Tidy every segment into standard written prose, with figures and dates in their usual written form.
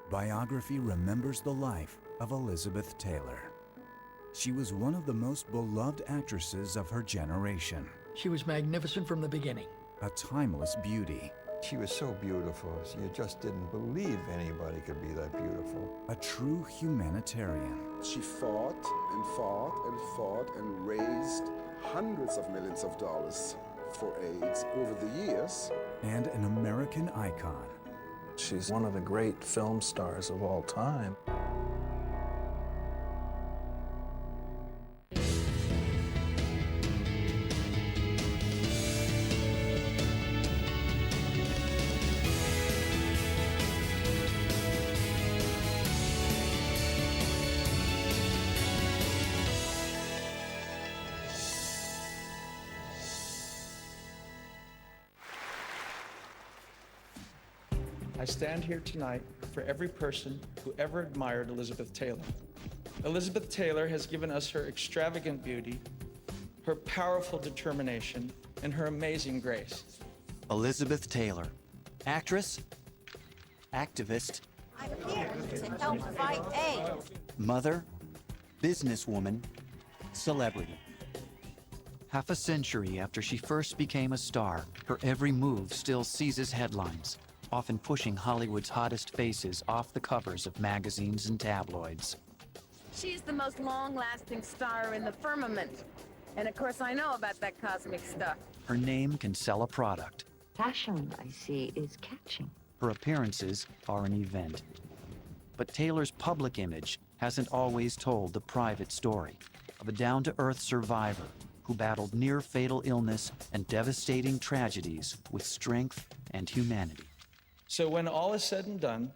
Biography remembers the life of Elizabeth Taylor. She was one of the most beloved actresses of her generation. She was magnificent from the beginning. A timeless beauty. She was so beautiful, you just didn't believe anybody could be that beautiful. A true humanitarian. She fought and fought and fought and raised hundreds of millions of dollars for AIDS over the years. And an American icon. She's one of the great film stars of all time. I stand here tonight for every person who ever admired Elizabeth Taylor. Elizabeth Taylor has given us her extravagant beauty, her powerful determination, and her amazing grace. Elizabeth Taylor, actress, activist, I'm here to help fight AIDS. mother, businesswoman, celebrity. Half a century after she first became a star, her every move still seizes headlines, often pushing Hollywood's hottest faces off the covers of magazines and tabloids. She's the most long-lasting star in the firmament. And of course I know about that cosmic stuff. Her name can sell a product. Fashion, I see, is catching. Her appearances are an event. But Taylor's public image hasn't always told the private story of a down-to-earth survivor who battled near-fatal illness and devastating tragedies with strength and humanity. So when all is said and done,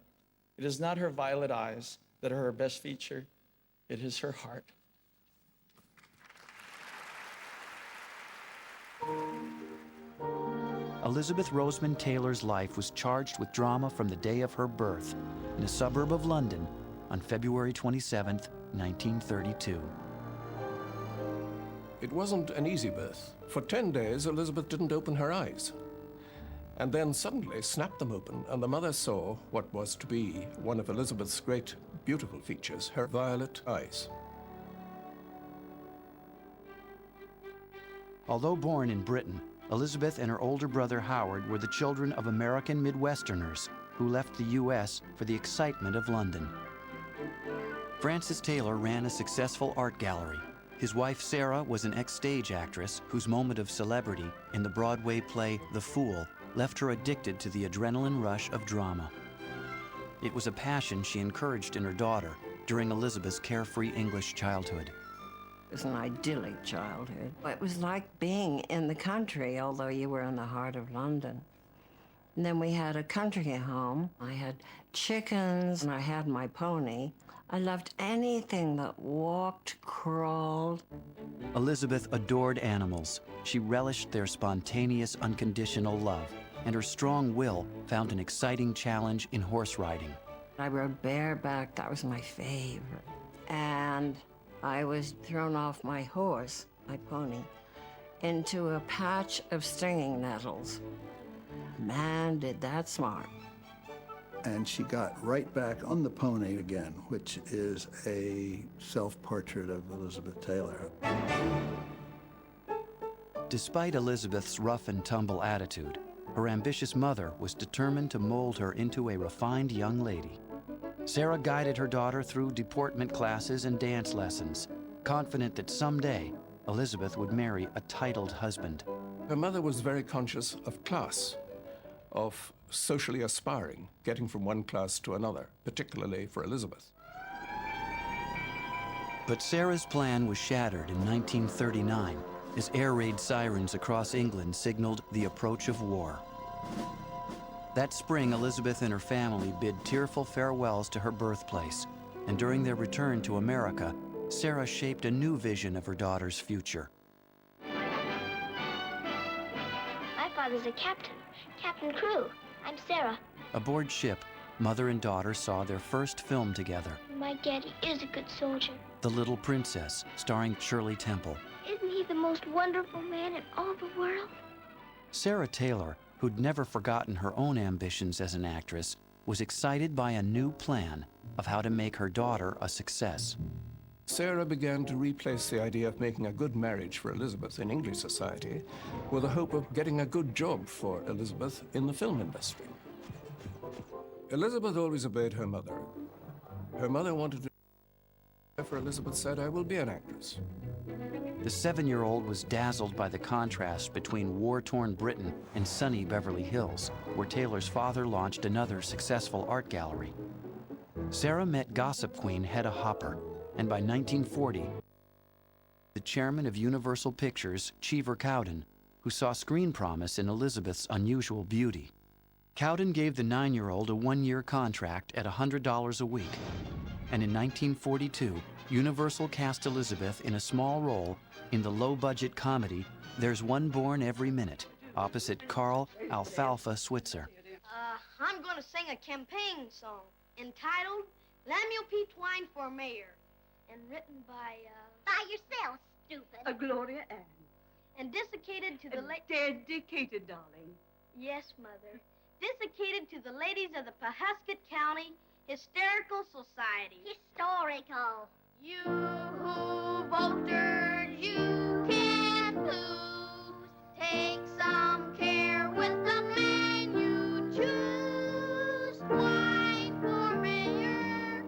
it is not her violet eyes that are her best feature, it is her heart. Elizabeth Roseman Taylor's life was charged with drama from the day of her birth in a suburb of London on February 27, 1932. It wasn't an easy birth. For 10 days, Elizabeth didn't open her eyes. And then suddenly snapped them open, and the mother saw what was to be one of Elizabeth's great, beautiful features, her violet eyes. Although born in Britain, Elizabeth and her older brother Howard were the children of American Midwesterners who left the U.S. for the excitement of London. Francis Taylor ran a successful art gallery. His wife Sarah was an ex-stage actress whose moment of celebrity in the Broadway play The Fool left her addicted to the adrenaline rush of drama. It was a passion she encouraged in her daughter during Elizabeth's carefree English childhood. It was an idyllic childhood. It was like being in the country, although you were in the heart of London. And then we had a country home. I had chickens, and I had my pony. I loved anything that walked, crawled. Elizabeth adored animals. She relished their spontaneous, unconditional love, and her strong will found an exciting challenge in horse riding. I rode bareback. That was my favorite. And I was thrown off my horse, my pony, into a patch of stinging nettles. Man, did that smart. And she got right back on the pony again, which is a self-portrait of Elizabeth Taylor. Despite Elizabeth's rough and tumble attitude, her ambitious mother was determined to mold her into a refined young lady. Sarah guided her daughter through deportment classes and dance lessons, confident that someday Elizabeth would marry a titled husband. Her mother was very conscious of class, of socially aspiring, getting from one class to another, particularly for Elizabeth. But Sarah's plan was shattered in 1939 as air raid sirens across England signaled the approach of war. That spring, Elizabeth and her family bid tearful farewells to her birthplace, and during their return to America, Sarah shaped a new vision of her daughter's future. My father's a captain, Captain Crew. I'm Sarah. Aboard ship, mother and daughter saw their first film together, My daddy is a good soldier. The Little Princess, starring Shirley Temple. Isn't he the most wonderful man in all the world? Sarah Taylor, who'd never forgotten her own ambitions as an actress, was excited by a new plan of how to make her daughter a success. Sarah began to replace the idea of making a good marriage for Elizabeth in English society with the hope of getting a good job for Elizabeth in the film industry. Elizabeth always obeyed her mother. Her mother wanted to, therefore Elizabeth said, "I will be an actress." The 7-year-old was dazzled by the contrast between war-torn Britain and sunny Beverly Hills, where Taylor's father launched another successful art gallery. Sarah met gossip queen Hedda Hopper, and by 1940, the chairman of Universal Pictures, Cheever Cowden, who saw screen promise in Elizabeth's unusual beauty. Cowden gave the 9-year-old a 1-year contract at $100 a week, and in 1942, Universal cast Elizabeth in a small role in the low-budget comedy There's One Born Every Minute, opposite Carl Alfalfa Switzer. I'm going to sing a campaign song entitled Lemuel P. Twine for Mayor, and written by yourself, stupid. Gloria Ann. And dedicated to the Dedicated, darling. Yes, Mother. Dedicated to the ladies of the Pawhuska County Hysterical Society. Historical. You voters, you can't lose. Take some care with the man you choose. Twine for mayor.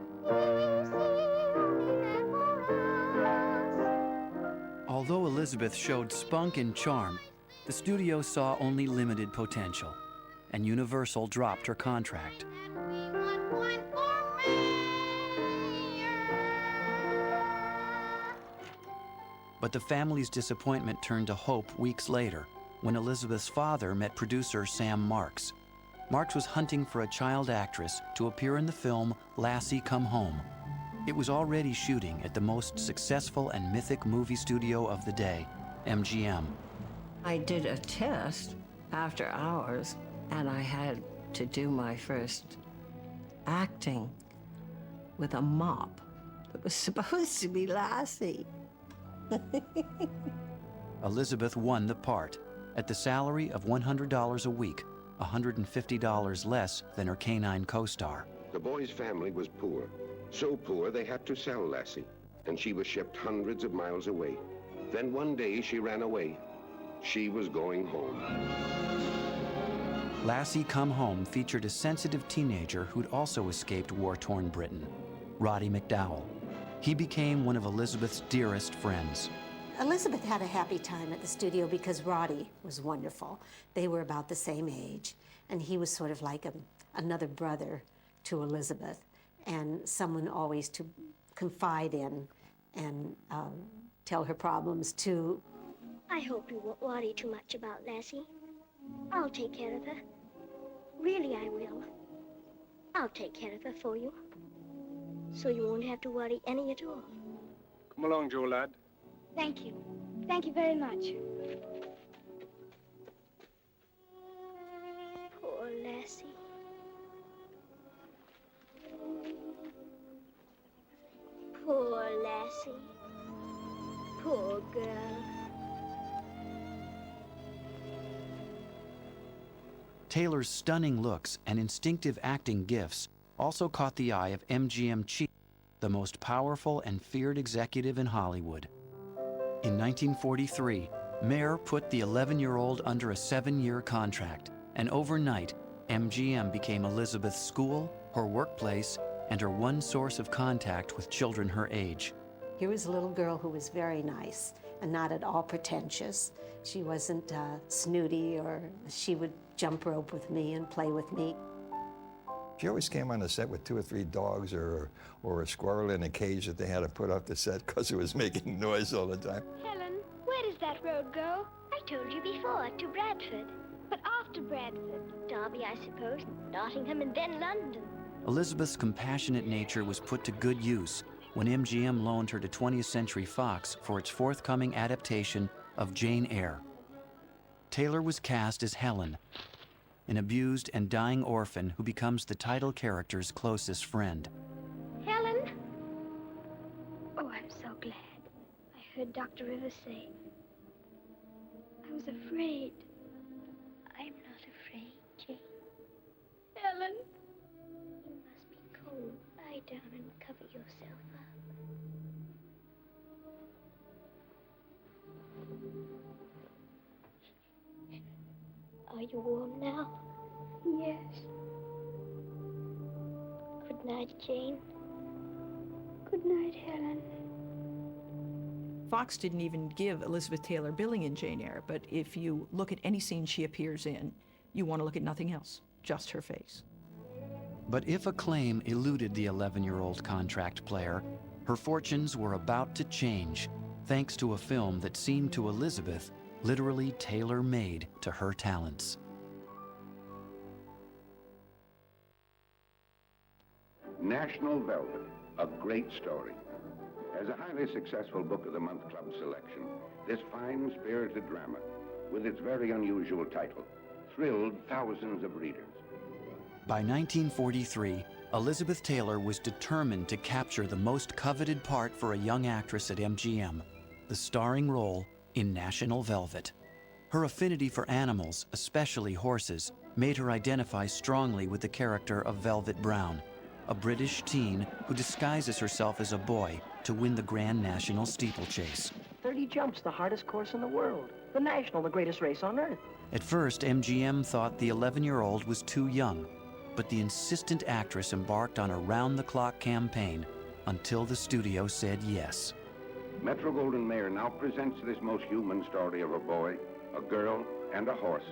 Although Elizabeth showed spunk and charm, the studio saw only limited potential, and Universal dropped her contract. But the family's disappointment turned to hope weeks later when Elizabeth's father met producer Sam Marks. Marks was hunting for a child actress to appear in the film Lassie Come Home. It was already shooting at the most successful and mythic movie studio of the day, MGM. I did a test after hours, and I had to do my first acting with a mop that was supposed to be Lassie. Elizabeth won the part at the salary of $100 a week, $150 less than her canine co-star. The boy's family was poor. So poor they had to sell Lassie, and she was shipped hundreds of miles away. Then one day she ran away. She was going home. Lassie Come Home featured a sensitive teenager who'd also escaped war-torn Britain, Roddy McDowell. He became one of Elizabeth's dearest friends. Elizabeth had a happy time at the studio because Roddy was wonderful. They were about the same age, and he was sort of like another brother to Elizabeth, and someone always to confide in and tell her problems to. I hope you won't worry too much about Lassie. I'll take care of her. Really, I will. I'll take care of her for you. So you won't have to worry any at all. Come along, Joe, lad. Thank you. Thank you very much. Poor Lassie. Poor Lassie. Poor girl. Taylor's stunning looks and instinctive acting gifts also caught the eye of MGM chief, the most powerful and feared executive in Hollywood. In 1943, Mayer put the 11-year-old under a 7-year contract, and overnight, MGM became Elizabeth's school, her workplace, and her one source of contact with children her age. Here was a little girl who was very nice and not at all pretentious. She wasn't snooty, or she would jump rope with me and play with me. She always came on the set with 2 or 3 dogs or a squirrel in a cage that they had to put off the set because it was making noise all the time. Helen, where does that road go? I told you before, to Bradford. But after Bradford, Derby, I suppose, Nottingham, and then London. Elizabeth's compassionate nature was put to good use when MGM loaned her to 20th Century Fox for its forthcoming adaptation of Jane Eyre. Taylor was cast as Helen, an abused and dying orphan who becomes the title character's closest friend. Helen? Oh, I'm so glad. I heard Dr. Rivers say. I was afraid. I'm not afraid, Jane. Helen? down and cover yourself up. Are you warm now? Yes. Good night, Jane. Good night, Helen. Fox didn't even give Elizabeth Taylor billing in Jane Eyre, but if you look at any scene she appears in, you want to look at nothing else, just her face. But if acclaim eluded the 11-year-old contract player, her fortunes were about to change, thanks to a film that seemed to Elizabeth literally tailor-made to her talents. National Velvet, a great story. As a highly successful Book of the Month Club selection, this fine, spirited drama, with its very unusual title, thrilled thousands of readers. By 1943, Elizabeth Taylor was determined to capture the most coveted part for a young actress at MGM, the starring role in National Velvet. Her affinity for animals, especially horses, made her identify strongly with the character of Velvet Brown, a British teen who disguises herself as a boy to win the Grand National Steeplechase. 30 jumps, the hardest course in the world. The National, the greatest race on earth. At first, MGM thought the 11-year-old was too young, but the insistent actress embarked on a round-the-clock campaign until the studio said yes. Metro-Goldwyn-Mayer now presents this most human story of a boy, a girl, and a horse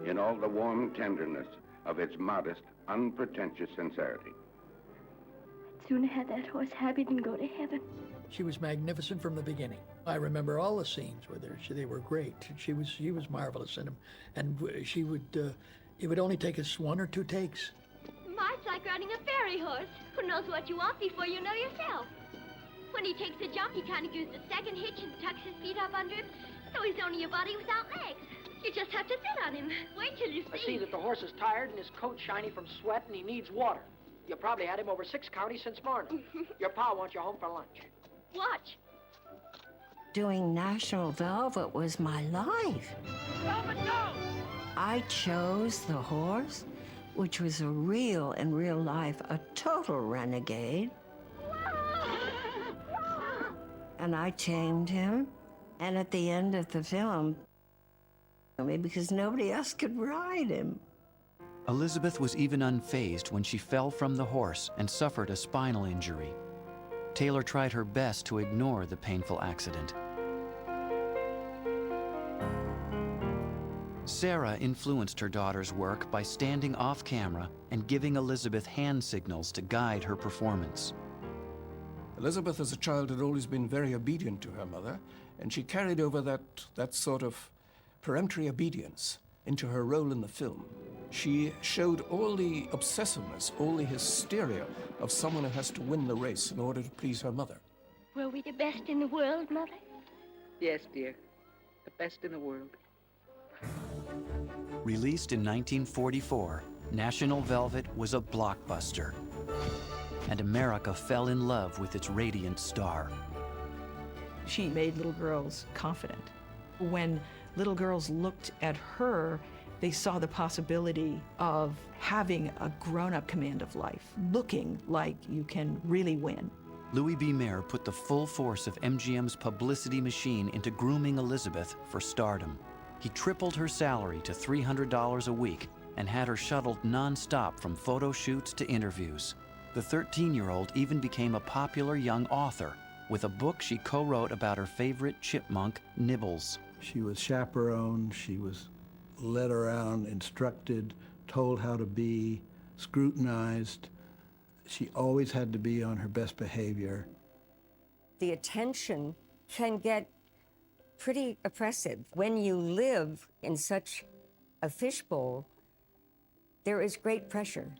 in all the warm tenderness of its modest, unpretentious sincerity. I'd sooner have that horse happy than go to heaven. She was magnificent from the beginning. I remember all the scenes with her. They were great. She was marvelous in them, and she would. It would only take us 1 or 2 takes. Mart's like riding a fairy horse. Who knows what you want before you know yourself? When he takes a jump, he kind of gives a second hitch and tucks his feet up under him, so he's only a body without legs. You just have to sit on him. Wait till you see. I see that the horse is tired and his coat's shiny from sweat and he needs water. You probably had him over 6 counties since morning. Your pa wants you home for lunch. Watch. Doing National Velvet was my life. Velvet, go! I chose the horse, which was in real life, a total renegade. And I tamed him, and at the end of the film, because nobody else could ride him. Elizabeth was even unfazed when she fell from the horse and suffered a spinal injury. Taylor tried her best to ignore the painful accident. Sarah influenced her daughter's work by standing off camera and giving Elizabeth hand signals to guide her performance. Elizabeth as a child had always been very obedient to her mother, and she carried over that sort of peremptory obedience into her role in the film. She showed all the obsessiveness, all the hysteria of someone who has to win the race in order to please her mother. Were we the best in the world, Mother? Yes, dear. The best in the world. Released in 1944, National Velvet was a blockbuster, and America fell in love with its radiant star. She made little girls confident. When little girls looked at her, they saw the possibility of having a grown-up command of life, looking like you can really win. Louis B. Mayer put the full force of MGM's publicity machine into grooming Elizabeth for stardom. He tripled her salary to $300 a week and had her shuttled non-stop from photo shoots to interviews. The 13-year-old even became a popular young author with a book she co-wrote about her favorite chipmunk, Nibbles. She was chaperoned, she was led around, instructed, told how to be, scrutinized. She always had to be on her best behavior. The attention can get pretty oppressive. When you live in such a fishbowl, there is great pressure.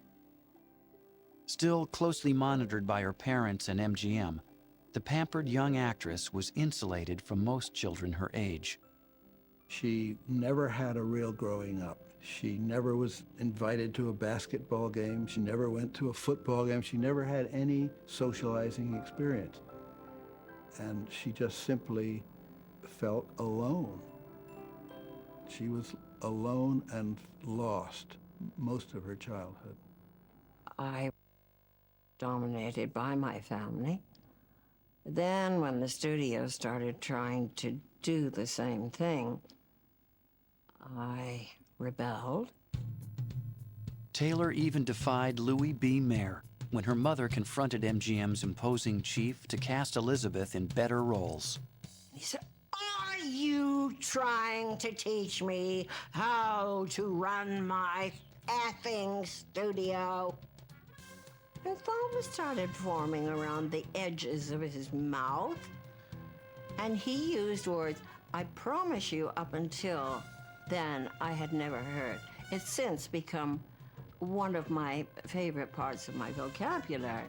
Still closely monitored by her parents and MGM, the pampered young actress was insulated from most children her age. She never had a real growing up. She never was invited to a basketball game. She never went to a football game. She never had any socializing experience. And she just simply felt alone. She was alone and lost most of her childhood. I dominated by my family. Then when the studio started trying to do the same thing, I rebelled. Taylor even defied Louis B. Mayer when her mother confronted MGM's imposing chief to cast Elizabeth in better roles. He said, "Are you trying to teach me how to run my effing studio?" The foam started forming around the edges of his mouth, and he used words I promise you up until then I had never heard. It's since become one of my favorite parts of my vocabulary.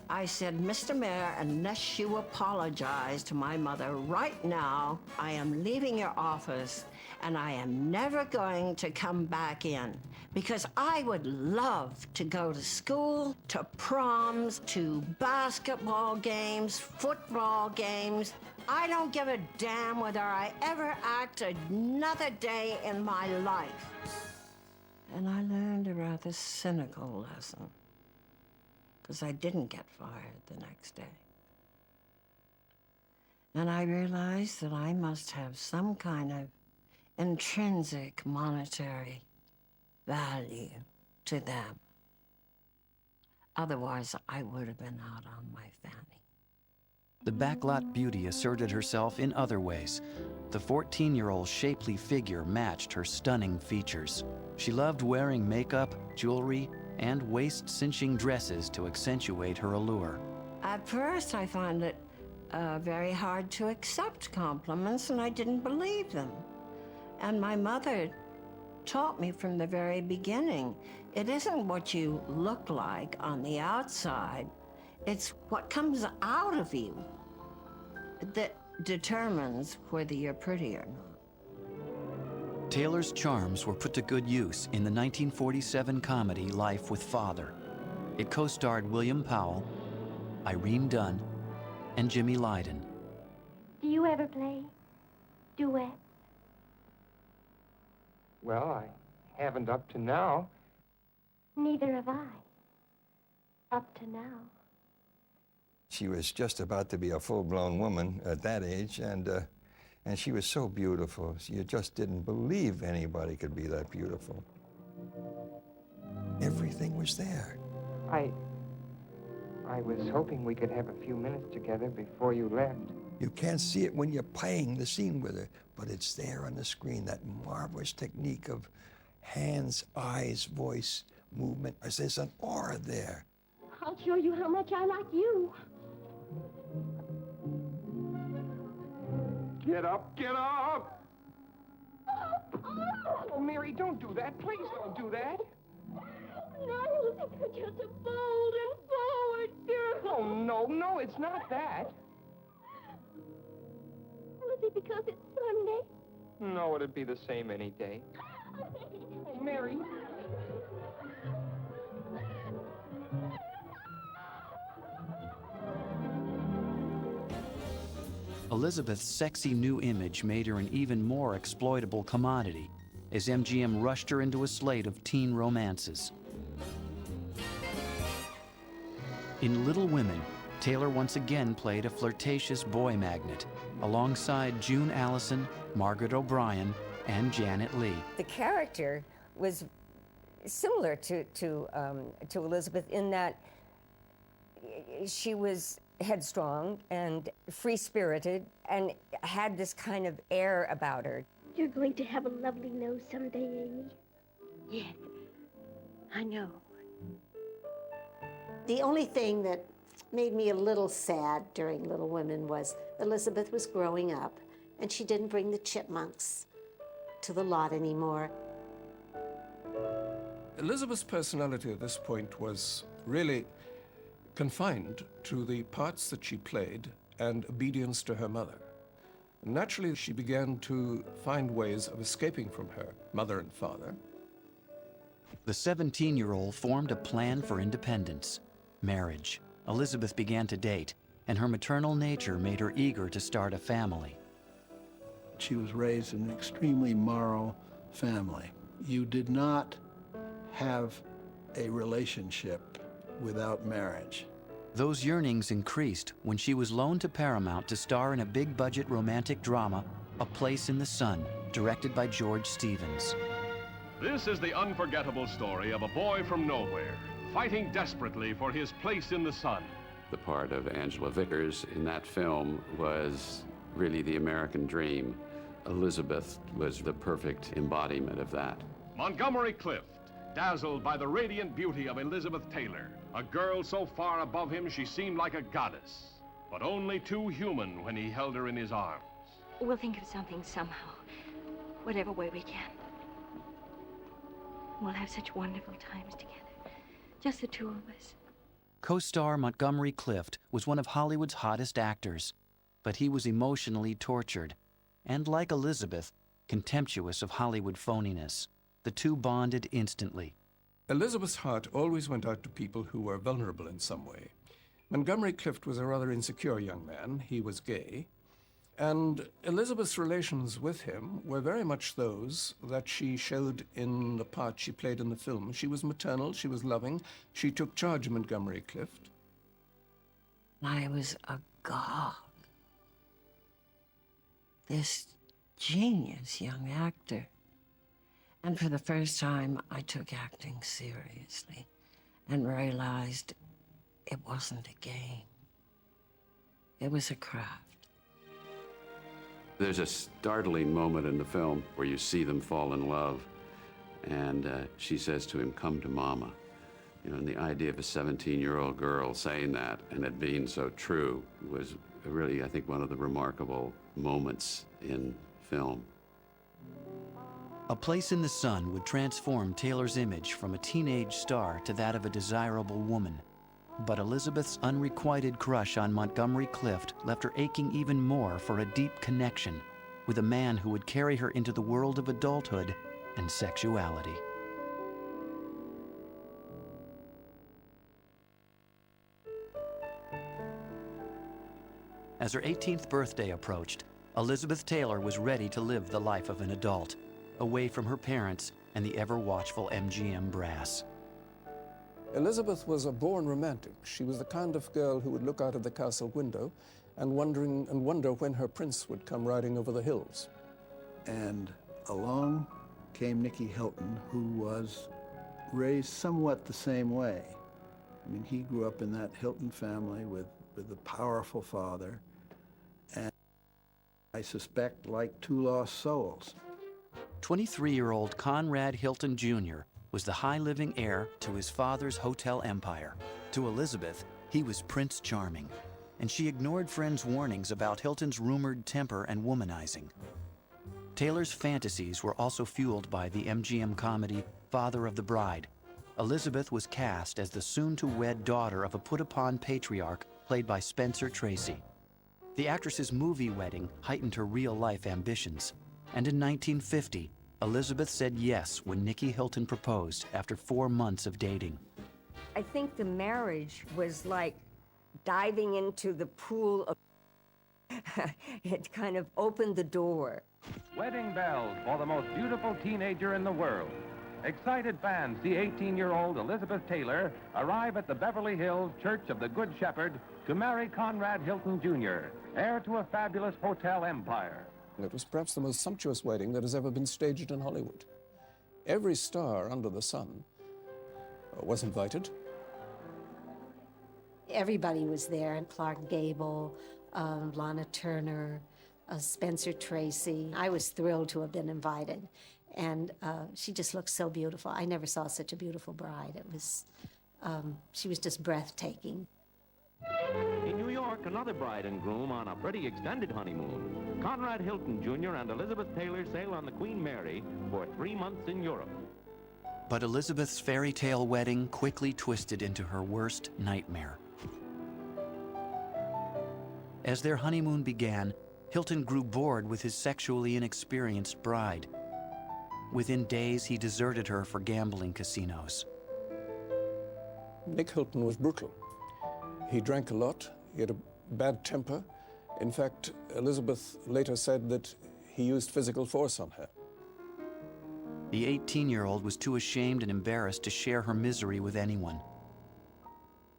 I said, "Mr. Mayor, unless you apologize to my mother right now, I am leaving your office and I am never going to come back in, because I would love to go to school, to proms, to basketball games, football games. I don't give a damn whether I ever act another day in my life." And I learned a rather cynical lesson, because I didn't get fired the next day. And I realized that I must have some kind of intrinsic monetary value to them. Otherwise, I would have been out on my fanny. The backlot beauty asserted herself in other ways. The 14-year-old shapely figure matched her stunning features. She loved wearing makeup, jewelry, and waist-cinching dresses to accentuate her allure. At first, I found it very hard to accept compliments, and I didn't believe them. And my mother taught me from the very beginning, it isn't what you look like on the outside, it's what comes out of you that determines whether you're pretty or not. Taylor's charms were put to good use in the 1947 comedy Life with Father. It co-starred William Powell, Irene Dunn, and Jimmy Lydon. Do you ever play duets? Well, I haven't up to now. Neither have I. Up to now. She was just about to be a full-blown woman at that age, and she was so beautiful. You just didn't believe anybody could be that beautiful. Everything was there. I was hoping we could have a few minutes together before you left. You can't see it when you're playing the scene with her, but it's there on the screen, that marvelous technique of hands, eyes, voice, movement. There's an aura there. I'll show you how much I like you. Get up, get up! Oh, Mary, don't do that. Please don't do that. No, you're just a bold and forward girl. Oh, no, it's not that. Well, is it because it's Sunday? No, it'd be the same any day. Oh, Mary. Elizabeth's sexy new image made her an even more exploitable commodity as MGM rushed her into a slate of teen romances. In Little Women, Taylor once again played a flirtatious boy magnet alongside June Allison, Margaret O'Brien, and Janet Leigh. The character was similar to Elizabeth in that she was headstrong and free-spirited and had this kind of air about her. You're going to have a lovely nose someday, Amy. Yes, I know. The only thing that made me a little sad during Little Women was Elizabeth was growing up, and she didn't bring the chipmunks to the lot anymore. Elizabeth's personality at this point was really confined to the parts that she played and obedience to her mother. Naturally, she began to find ways of escaping from her mother and father. The 17-year-old formed a plan for independence, marriage. Elizabeth began to date, and her maternal nature made her eager to start a family. She was raised in an extremely moral family. You did not have a relationship without marriage. Those yearnings increased when she was loaned to Paramount to star in a big-budget romantic drama, A Place in the Sun, directed by George Stevens. This is the unforgettable story of a boy from nowhere, fighting desperately for his place in the sun. The part of Angela Vickers in that film was really the American dream. Elizabeth was the perfect embodiment of that. Montgomery Clift, dazzled by the radiant beauty of Elizabeth Taylor, a girl so far above him she seemed like a goddess, but only too human when he held her in his arms. We'll think of something somehow, whatever way we can. We'll have such wonderful times together, just the two of us. Co-star Montgomery Clift was one of Hollywood's hottest actors, but he was emotionally tortured, and like Elizabeth, contemptuous of Hollywood phoniness. The two bonded instantly. Elizabeth's heart always went out to people who were vulnerable in some way. Montgomery Clift was a rather insecure young man. He was gay. And Elizabeth's relations with him were very much those that she showed in the part she played in the film. She was maternal, she was loving, she took charge of Montgomery Clift. I was agog. This genius young actor. And for the first time, I took acting seriously and realized it wasn't a game. It was a craft. There's a startling moment in the film where you see them fall in love, and she says to him, "Come to Mama." You know, and the idea of a 17-year-old girl saying that and it being so true was really, I think, one of the remarkable moments in film. A Place in the Sun would transform Taylor's image from a teenage star to that of a desirable woman. But Elizabeth's unrequited crush on Montgomery Clift left her aching even more for a deep connection with a man who would carry her into the world of adulthood and sexuality. As her 18th birthday approached, Elizabeth Taylor was ready to live the life of an adult, away from her parents and the ever-watchful MGM brass. Elizabeth was a born romantic. She was the kind of girl who would look out of the castle window and wonder when her prince would come riding over the hills. And along came Nicky Hilton, who was raised somewhat the same way. I mean, he grew up in that Hilton family with a powerful father, and I suspect like two lost souls. 23-year-old Conrad Hilton Jr. was the high-living heir to his father's hotel empire. To Elizabeth, he was Prince Charming, and she ignored friends' warnings about Hilton's rumored temper and womanizing. Taylor's fantasies were also fueled by the MGM comedy Father of the Bride. Elizabeth was cast as the soon-to-wed daughter of a put-upon patriarch played by Spencer Tracy. The actress's movie wedding heightened her real-life ambitions, and in 1950, Elizabeth said yes when Nicky Hilton proposed after 4 months of dating. I think the marriage was like diving into the pool of... It kind of opened the door. Wedding bells for the most beautiful teenager in the world. Excited fans see 18-year-old Elizabeth Taylor arrive at the Beverly Hills Church of the Good Shepherd to marry Conrad Hilton Jr., heir to a fabulous hotel empire. It was perhaps the most sumptuous wedding that has ever been staged in Hollywood. Every star under the sun was invited. Everybody was there, Clark Gable, Lana Turner, Spencer Tracy. I was thrilled to have been invited. And she just looked so beautiful. I never saw such a beautiful bride. It was, she was just breathtaking. In New York, another bride and groom on a pretty extended honeymoon. Conrad Hilton Jr. and Elizabeth Taylor sail on the Queen Mary for 3 months in Europe. But Elizabeth's fairy tale wedding quickly twisted into her worst nightmare. As their honeymoon began, Hilton grew bored with his sexually inexperienced bride. Within days, he deserted her for gambling casinos. Nick Hilton was brutal. He drank a lot, he had a bad temper. In fact, Elizabeth later said that he used physical force on her. The 18-year-old was too ashamed and embarrassed to share her misery with anyone.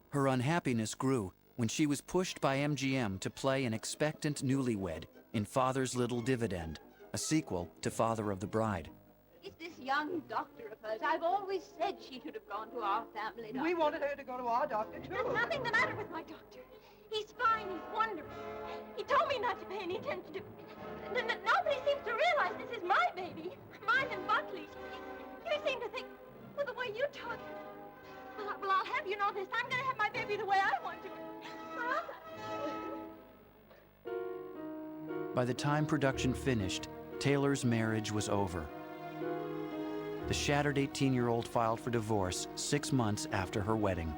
Her unhappiness grew when she was pushed by MGM to play an expectant newlywed in Father's Little Dividend, a sequel to Father of the Bride. It's this young doctor of hers. I've always said she should have gone to our family doctor. We wanted her to go to our doctor, too. There's nothing the matter with my doctor. He's fine. He's wonderful. He told me not to pay any attention to... Nobody seems to realize this is my baby. Mine and Buckley's. You seem to think, well, the way you talk... Well, I'll have you know this. I'm going to have my baby the way I want to. By the time production finished, Taylor's marriage was over. The shattered 18-year-old filed for divorce 6 months after her wedding.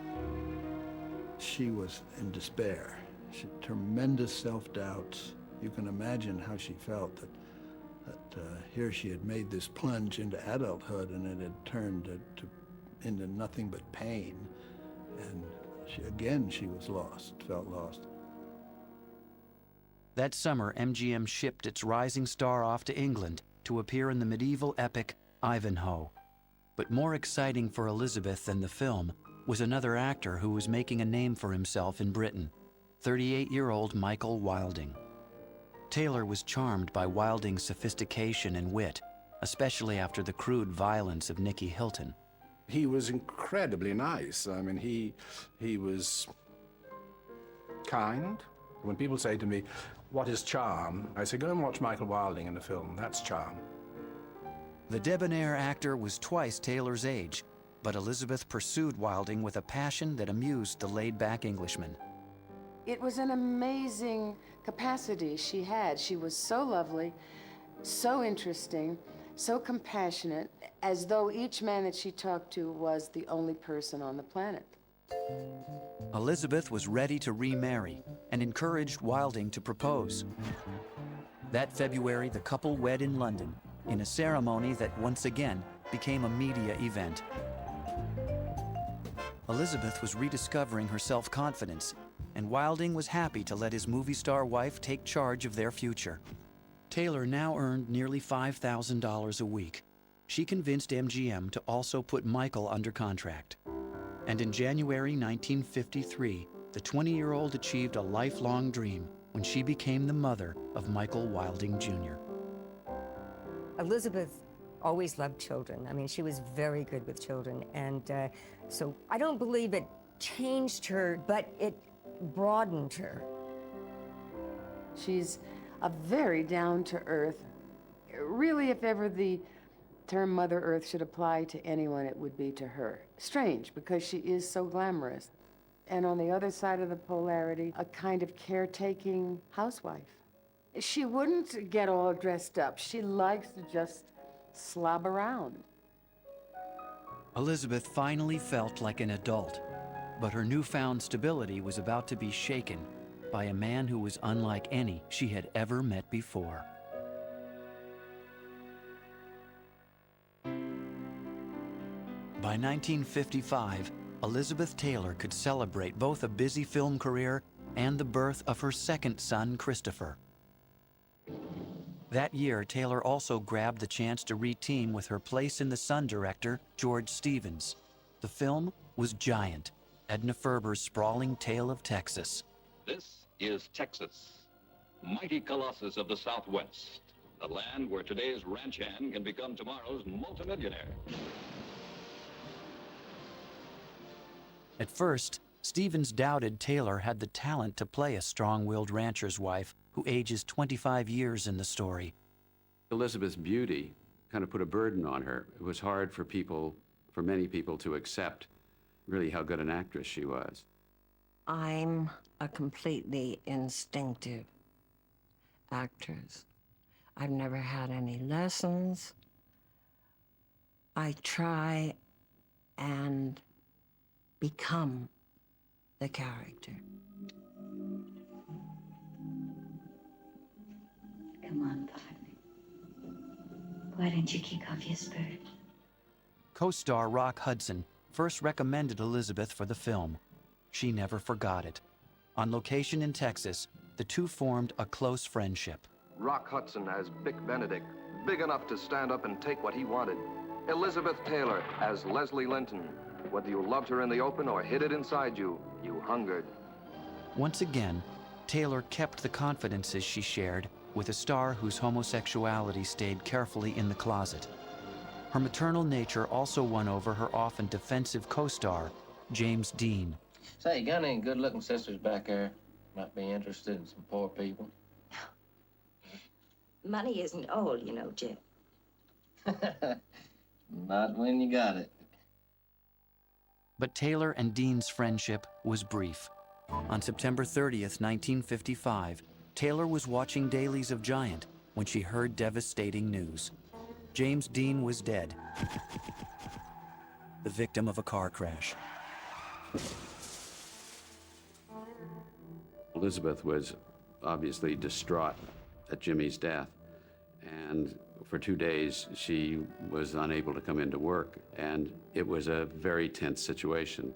She was in despair. She had tremendous self-doubts. You can imagine how she felt that here she had made this plunge into adulthood and it had turned into nothing but pain. And she was lost, felt lost. That summer, MGM shipped its rising star off to England to appear in the medieval epic Ivanhoe. But more exciting for Elizabeth than the film was another actor who was making a name for himself in Britain, 38-year-old Michael Wilding. Taylor was charmed by Wilding's sophistication and wit, especially after the crude violence of Nicky Hilton. He was incredibly nice. I mean, he was kind. When people say to me, what is charm? I say, go and watch Michael Wilding in a film. That's charm. The debonair actor was twice Taylor's age, but Elizabeth pursued Wilding with a passion that amused the laid-back Englishman. It was an amazing capacity she had. She was so lovely, so interesting, so compassionate, as though each man that she talked to was the only person on the planet. Elizabeth was ready to remarry and encouraged Wilding to propose. That February, the couple wed in London in a ceremony that once again became a media event. Elizabeth was rediscovering her self-confidence, and Wilding was happy to let his movie star wife take charge of their future. Taylor now earned nearly $5,000 a week. She convinced MGM to also put Michael under contract. And in January 1953, the 20-year-old achieved a lifelong dream when she became the mother of Michael Wilding Jr. Elizabeth always loved children. I mean, she was very good with children. And so I don't believe it changed her, but it broadened her. She's a very down-to-earth. Really, if ever the term Mother Earth should apply to anyone, it would be to her. Strange, because she is so glamorous. And on the other side of the polarity, a kind of caretaking housewife. She wouldn't get all dressed up. She likes to just slob around. Elizabeth finally felt like an adult, but her newfound stability was about to be shaken by a man who was unlike any she had ever met before. By 1955, Elizabeth Taylor could celebrate both a busy film career and the birth of her second son, Christopher. That year, Taylor also grabbed the chance to re-team with her Place in the Sun director, George Stevens. The film was Giant, Edna Ferber's sprawling tale of Texas. This is Texas, mighty colossus of the Southwest, the land where today's ranch hand can become tomorrow's multimillionaire. At first, Stevens doubted Taylor had the talent to play a strong-willed rancher's wife who ages 25 years in the story. Elizabeth's beauty kind of put a burden on her. It was hard for many people to accept really how good an actress she was. I'm a completely instinctive actress. I've never had any lessons. I try and become the character. Come on, partner. Why don't you kick off your spurt? Co-star Rock Hudson first recommended Elizabeth for the film. She never forgot it. On location in Texas, the two formed a close friendship. Rock Hudson as Bick Benedict, big enough to stand up and take what he wanted. Elizabeth Taylor as Leslie Linton, Whether you loved her in the open or hid it inside you, you hungered. Once again, Taylor kept the confidences she shared with a star whose homosexuality stayed carefully in the closet. Her maternal nature also won over her often defensive co-star, James Dean. Say, you got any good-looking sisters back there? Might be interested in some poor people. Money isn't all, you know, Jeff. Not when you got it. But Taylor and Dean's friendship was brief. On September 30th, 1955, Taylor was watching dailies of Giant when she heard devastating news. James Dean was dead, the victim of a car crash. Elizabeth was obviously distraught at Jimmy's death, and for 2 days she was unable to come into work, and it was a very tense situation.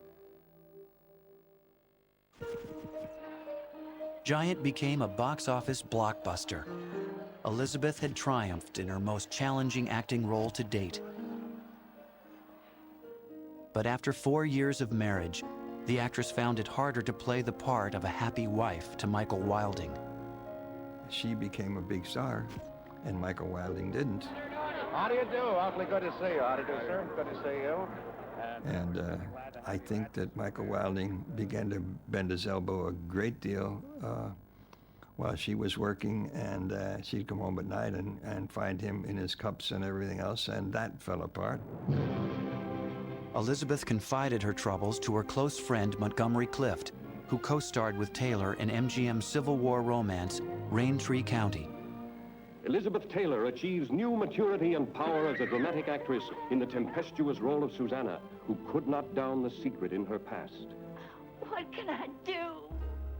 Giant became a box office blockbuster. Elizabeth had triumphed in her most challenging acting role to date. But after 4 years of marriage, the actress found it harder to play the part of a happy wife to Michael Wilding. She became a big star, and Michael Wilding didn't. How do you do? Awfully good to see you. How do you do, sir? Good to see you. And I think that Michael Wilding began to bend his elbow a great deal while she was working, and she'd come home at night and find him in his cups and everything else, and that fell apart. Elizabeth confided her troubles to her close friend Montgomery Clift, who co-starred with Taylor in MGM's Civil War romance, Raintree County. Elizabeth Taylor achieves new maturity and power as a dramatic actress in the tempestuous role of Susanna, who could not down the secret in her past. What can I do?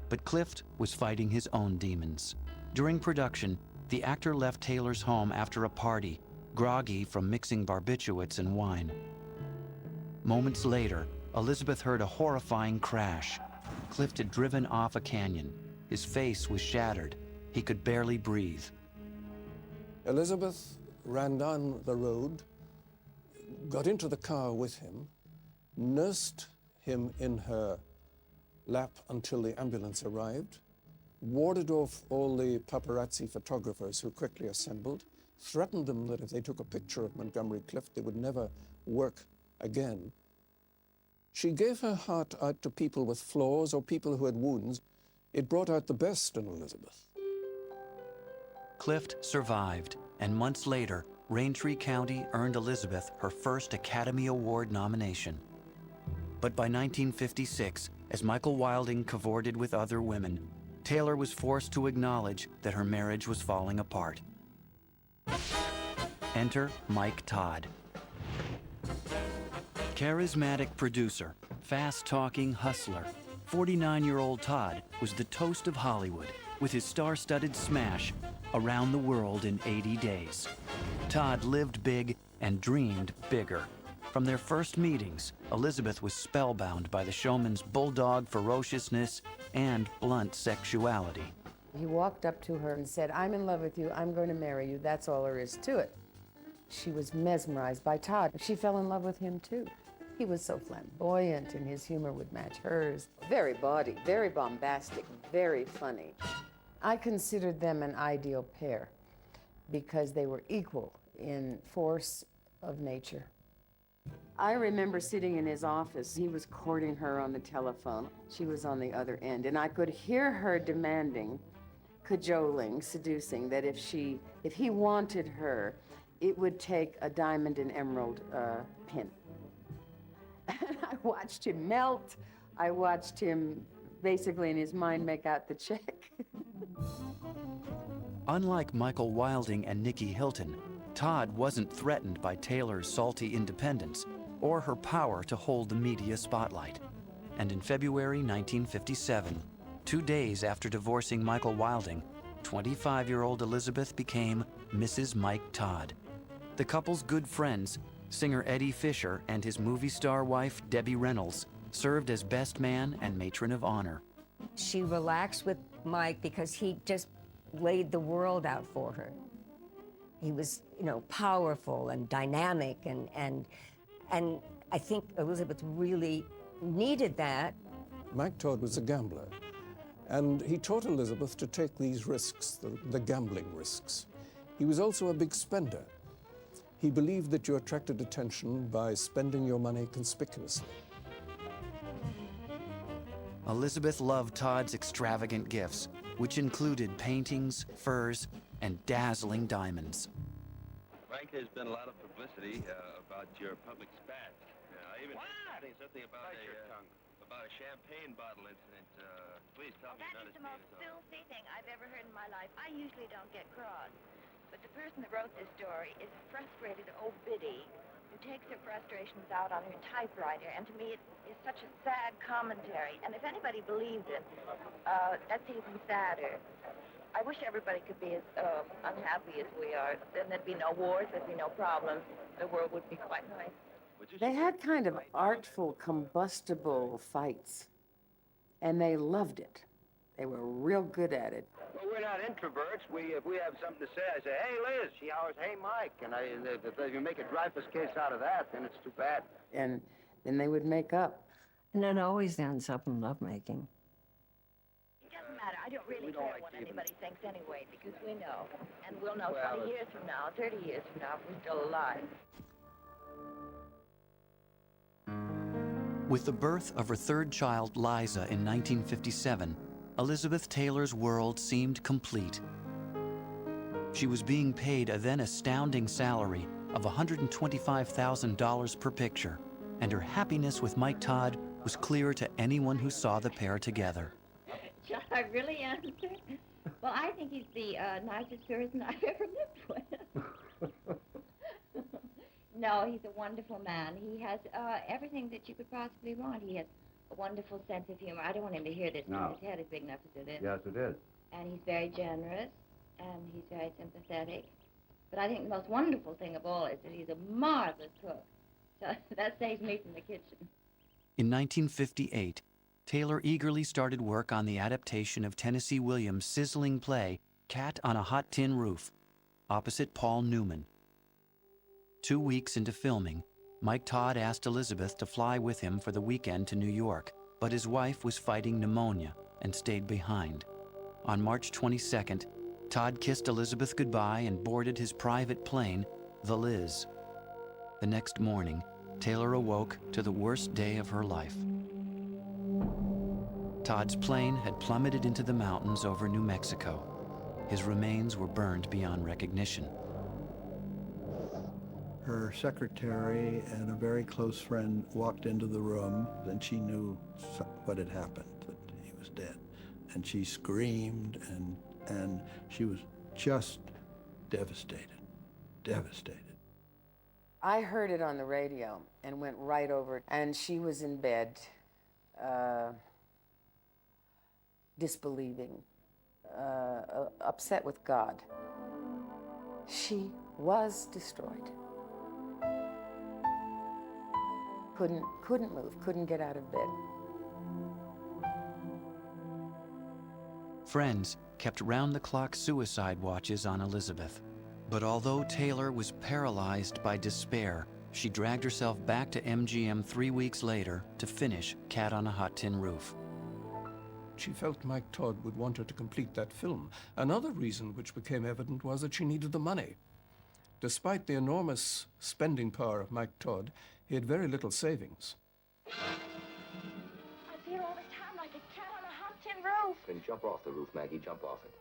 But Clift was fighting his own demons. During production, the actor left Taylor's home after a party, groggy from mixing barbiturates and wine. Moments later, Elizabeth heard a horrifying crash. Clift had driven off a canyon. His face was shattered. He could barely breathe. Elizabeth ran down the road, got into the car with him, nursed him in her lap until the ambulance arrived, warded off all the paparazzi photographers who quickly assembled, threatened them that if they took a picture of Montgomery Clift, they would never work again. She gave her heart out to people with flaws or people who had wounds. It brought out the best in Elizabeth. Clift survived, and months later, Raintree County earned Elizabeth her first Academy Award nomination. But by 1956, as Michael Wilding cavorted with other women, Taylor was forced to acknowledge that her marriage was falling apart. Enter Mike Todd. Charismatic producer, fast-talking hustler, 49-year-old Todd was the toast of Hollywood with his star-studded smash, Around the World in 80 Days. Todd lived big and dreamed bigger. From their first meetings, Elizabeth was spellbound by the showman's bulldog ferociousness and blunt sexuality. He walked up to her and said, "I'm in love with you, I'm going to marry you, that's all there is to it." She was mesmerized by Todd. She fell in love with him too. He was so flamboyant and his humor would match hers. Very bawdy, very bombastic, very funny. I considered them an ideal pair because they were equal in force of nature. I remember sitting in his office. He was courting her on the telephone. She was on the other end, and I could hear her demanding, cajoling, seducing, that if he wanted her, it would take a diamond and emerald pin. And I watched him melt. I watched him basically in his mind make out the check. Unlike Michael Wilding and Nikki Hilton, Todd wasn't threatened by Taylor's salty independence or her power to hold the media spotlight. And in February 1957, 2 days after divorcing Michael Wilding, 25-year-old Elizabeth became Mrs. Mike Todd. The couple's good friends, singer Eddie Fisher and his movie star wife Debbie Reynolds, served as best man and matron of honor. She relaxed with Mike because he just laid the world out for her. He was, powerful and dynamic and I think Elizabeth really needed that. Mike Todd was a gambler, and he taught Elizabeth to take these risks, the gambling risks. He was also a big spender. He believed that you attracted attention by spending your money conspicuously. Elizabeth loved Todd's extravagant gifts, which included paintings, furs, and dazzling diamonds. Frank, there's been a lot of publicity about your public spat. I even heard something about a champagne bottle incident. Please tell me. That is the most filthy thing I've ever heard in my life. I usually don't get cross, but the person that wrote this story is a frustrated old biddy who takes her frustrations out on her typewriter, and to me it is such a sad commentary. And if anybody believes it, that's even sadder. I wish everybody could be as unhappy as we are. Then there'd be no wars, there'd be no problems. The world would be quite nice. They had kind of artful, combustible fights, and they loved it. They were real good at it. Well, we're not introverts. If we have something to say, I say, hey, Liz. She hollers, hey, Mike. And if you make a Dreyfus case out of that, then it's too bad. And then they would make up. And it always ends up in lovemaking. It doesn't matter. I don't really care what anybody thinks anyway, because we know. And we'll know 20 years from now, 30 years from now, if we're still alive. With the birth of her third child, Liza, in 1957, Elizabeth Taylor's world seemed complete. She was being paid a then astounding salary of $125,000 per picture, and her happiness with Mike Todd was clear to anyone who saw the pair together. Shall I really answer? Well, I think he's the nicest person I've ever lived with. No, he's a wonderful man. He has everything that you could possibly want. He has a wonderful sense of humor. I don't want him to hear this, No. because his head is big enough to do this. Yes, it is. And he's very generous, and he's very sympathetic. But I think the most wonderful thing of all is that he's a marvelous cook. So that saves me from the kitchen. In 1958, Taylor eagerly started work on the adaptation of Tennessee Williams' sizzling play, Cat on a Hot Tin Roof, opposite Paul Newman. 2 weeks into filming, Mike Todd asked Elizabeth to fly with him for the weekend to New York, but his wife was fighting pneumonia and stayed behind. On March 22nd, Todd kissed Elizabeth goodbye and boarded his private plane, the Liz. The next morning, Taylor awoke to the worst day of her life. Todd's plane had plummeted into the mountains over New Mexico. His remains were burned beyond recognition. Her secretary and a very close friend walked into the room, and she knew what had happened, that he was dead. And she screamed, and she was just devastated, devastated. I heard it on the radio and went right over, and she was in bed, disbelieving, upset with God. She was destroyed. Couldn't move, couldn't get out of bed. Friends kept round-the-clock suicide watches on Elizabeth. But although Taylor was paralyzed by despair, she dragged herself back to MGM 3 weeks later to finish Cat on a Hot Tin Roof. She felt Mike Todd would want her to complete that film. Another reason which became evident was that she needed the money. Despite the enormous spending power of Mike Todd, he had very little savings. I feel all the time like a cat on a hot tin roof. Then jump off the roof, Maggie, jump off it.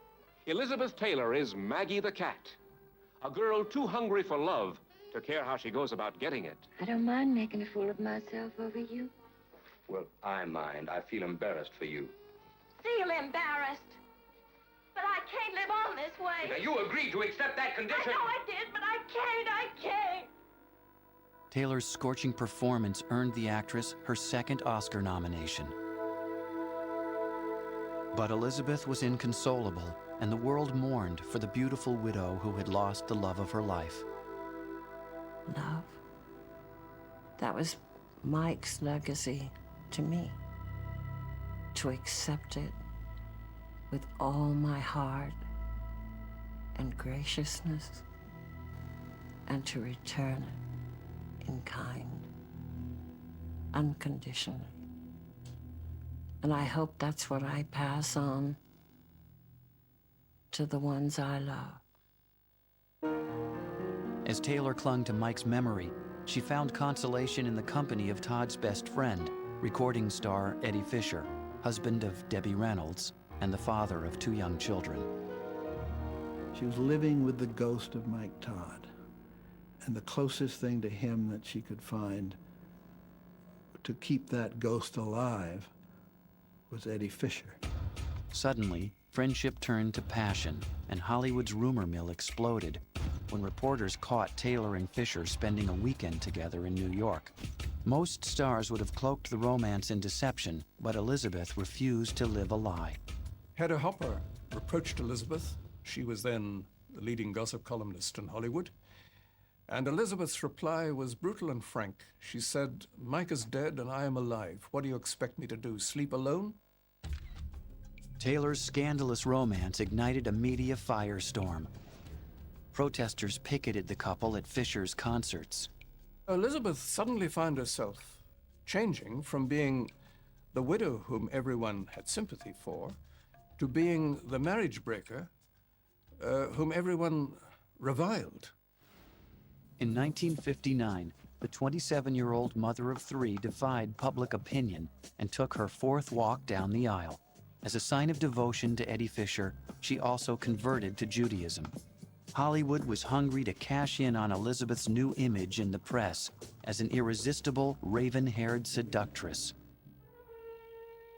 Elizabeth Taylor is Maggie the Cat, a girl too hungry for love to care how she goes about getting it. I don't mind making a fool of myself over you. Well, I mind. I feel embarrassed for you. Feel embarrassed. But I can't live on this way. Now, you agreed to accept that condition. I know I did, but I can't. Taylor's scorching performance earned the actress her second Oscar nomination. But Elizabeth was inconsolable, and the world mourned for the beautiful widow who had lost the love of her life. Love. That was Mike's legacy to me. To accept it with all my heart and graciousness, and to return it in kind. unconditionally. And I hope that's what I pass on to the ones I love. As Taylor clung to Mike's memory, she found consolation in the company of Todd's best friend, recording star Eddie Fisher, husband of Debbie Reynolds and the father of 2 young children. She was living with the ghost of Mike Todd, and the closest thing to him that she could find to keep that ghost alive was Eddie Fisher. Suddenly, friendship turned to passion, and Hollywood's rumor mill exploded when reporters caught Taylor and Fisher spending a weekend together in New York. Most stars would have cloaked the romance in deception, but Elizabeth refused to live a lie. Hedda Hopper reproached Elizabeth. She was then the leading gossip columnist in Hollywood. And Elizabeth's reply was brutal and frank. She said, "Mike is dead and I am alive. What do you expect me to do, sleep alone?" Taylor's scandalous romance ignited a media firestorm. Protesters picketed the couple at Fisher's concerts. Elizabeth suddenly found herself changing from being the widow whom everyone had sympathy for to being the marriage breaker whom everyone reviled. In 1959, the 27-year-old mother of 3 defied public opinion and took her 4th walk down the aisle. As a sign of devotion to Eddie Fisher, she also converted to Judaism. Hollywood was hungry to cash in on Elizabeth's new image in the press as an irresistible, raven-haired seductress.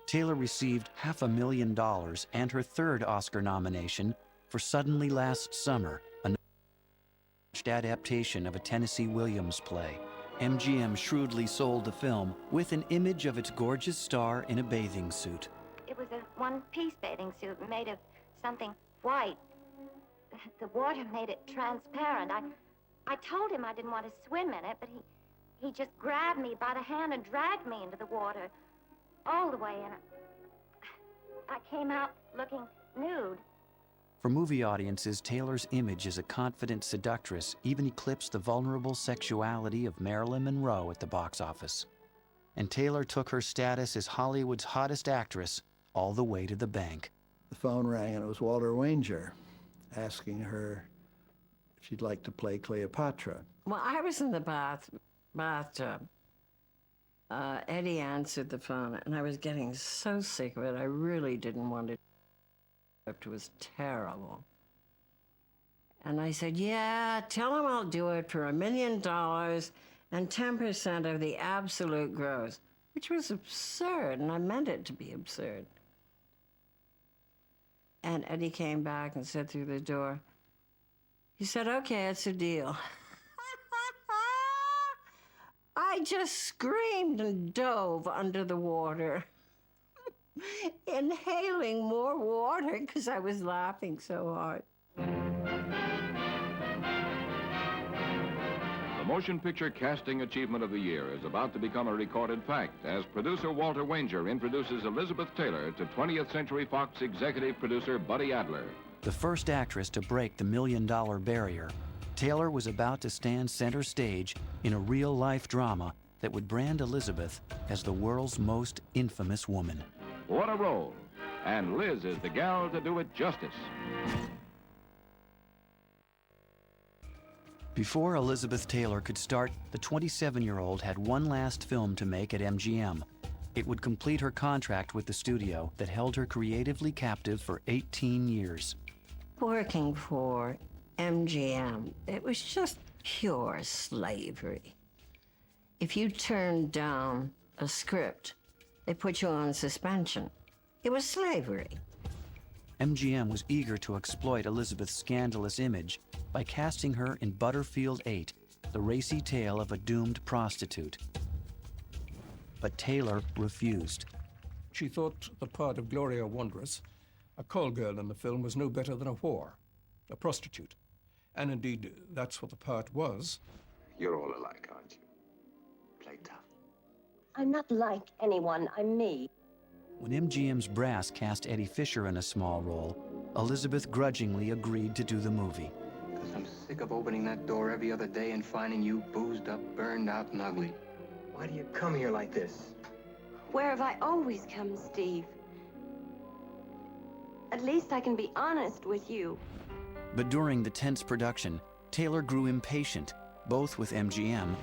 Taylor received $500,000 and her 3rd Oscar nomination for Suddenly Last Summer, a adaptation of a Tennessee Williams play. MGM shrewdly sold the film with an image of its gorgeous star in a bathing suit. It was a one-piece bathing suit made of something white. The water made it transparent. I told him I didn't want to swim in it, but he just grabbed me by the hand and dragged me into the water all the way, and I came out looking nude. For movie audiences, Taylor's image as a confident seductress even eclipsed the vulnerable sexuality of Marilyn Monroe at the box office. And Taylor took her status as Hollywood's hottest actress all the way to the bank. The phone rang and it was Walter Wanger asking her if she'd like to play Cleopatra. Well, I was in the bathtub. Eddie answered the phone, and I was getting so sick of it. I really didn't want it. It was terrible. And I said, yeah, tell him I'll do it for $1 million and 10% of the absolute gross, which was absurd, and I meant it to be absurd. And Eddie came back and said through the door, he said, okay, it's a deal. I just screamed and dove under the water, inhaling more water because I was laughing so hard. The Motion Picture Casting Achievement of the Year is about to become a recorded fact as producer Walter Wanger introduces Elizabeth Taylor to 20th Century Fox executive producer Buddy Adler. The first actress to break the $1 million barrier, Taylor was about to stand center stage in a real-life drama that would brand Elizabeth as the world's most infamous woman. What a role! And Liz is the gal to do it justice. Before Elizabeth Taylor could start, the 27-year-old had one last film to make at MGM. It would complete her contract with the studio that held her creatively captive for 18 years. Working for MGM, it was just pure slavery. If you turned down a script, they put you on suspension. It was slavery. MGM was eager to exploit Elizabeth's scandalous image by casting her in Butterfield 8, the racy tale of a doomed prostitute. But Taylor refused. She thought the part of Gloria Wanderess, a call girl in the film, was no better than a whore, a prostitute. And indeed, that's what the part was. You're all alike, aren't you? Play tough. I'm not like anyone. I'm me. When MGM's brass cast Eddie Fisher in a small role, Elizabeth grudgingly agreed to do the movie. Because I'm sick of opening that door every other day and finding you boozed up, burned out, and ugly. Why do you come here like this? Where have I always come, Steve? At least I can be honest with you. But during the tense production, Taylor grew impatient, both with MGM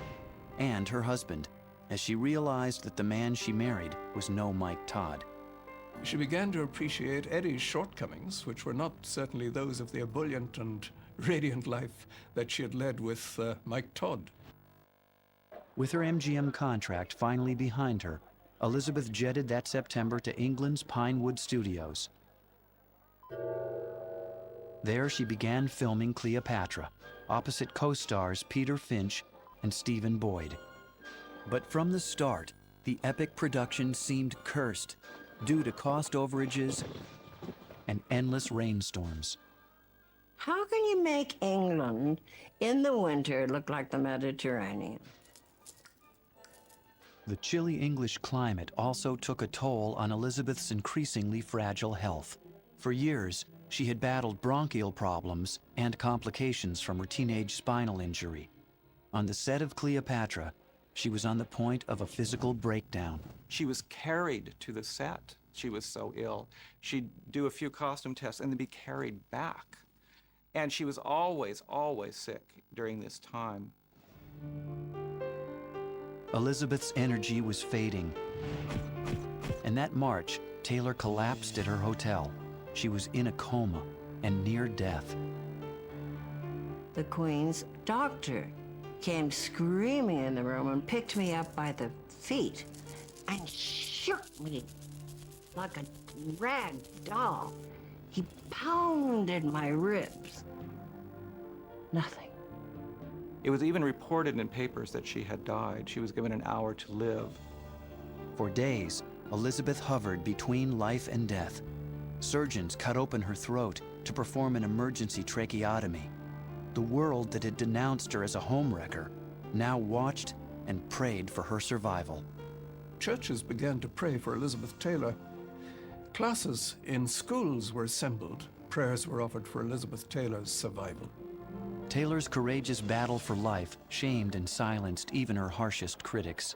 and her husband, as she realized that the man she married was no Mike Todd. She began to appreciate Eddie's shortcomings, which were not certainly those of the ebullient and radiant life that she had led with Mike Todd. With her MGM contract finally behind her, Elizabeth jetted that September to England's Pinewood Studios. There she began filming Cleopatra, opposite co-stars Peter Finch and Stephen Boyd. But from the start, the epic production seemed cursed due to cost overages and endless rainstorms. How can you make England in the winter look like the Mediterranean? The chilly English climate also took a toll on Elizabeth's increasingly fragile health. For years, she had battled bronchial problems and complications from her teenage spinal injury. On the set of Cleopatra, she was on the point of a physical breakdown. She was carried to the set. She was so ill. She'd do a few costume tests and then be carried back. And she was always, always sick during this time. Elizabeth's energy was fading. And that March, Taylor collapsed at her hotel. She was in a coma and near death. The Queen's doctor came screaming in the room and picked me up by the feet and shook me like a rag doll. He pounded my ribs. Nothing. It was even reported in papers that she had died. She was given an hour to live. For days, Elizabeth hovered between life and death. Surgeons cut open her throat to perform an emergency tracheotomy. The world that had denounced her as a homewrecker now watched and prayed for her survival. Churches began to pray for Elizabeth Taylor. Classes in schools were assembled. Prayers were offered for Elizabeth Taylor's survival. Taylor's courageous battle for life shamed and silenced even her harshest critics.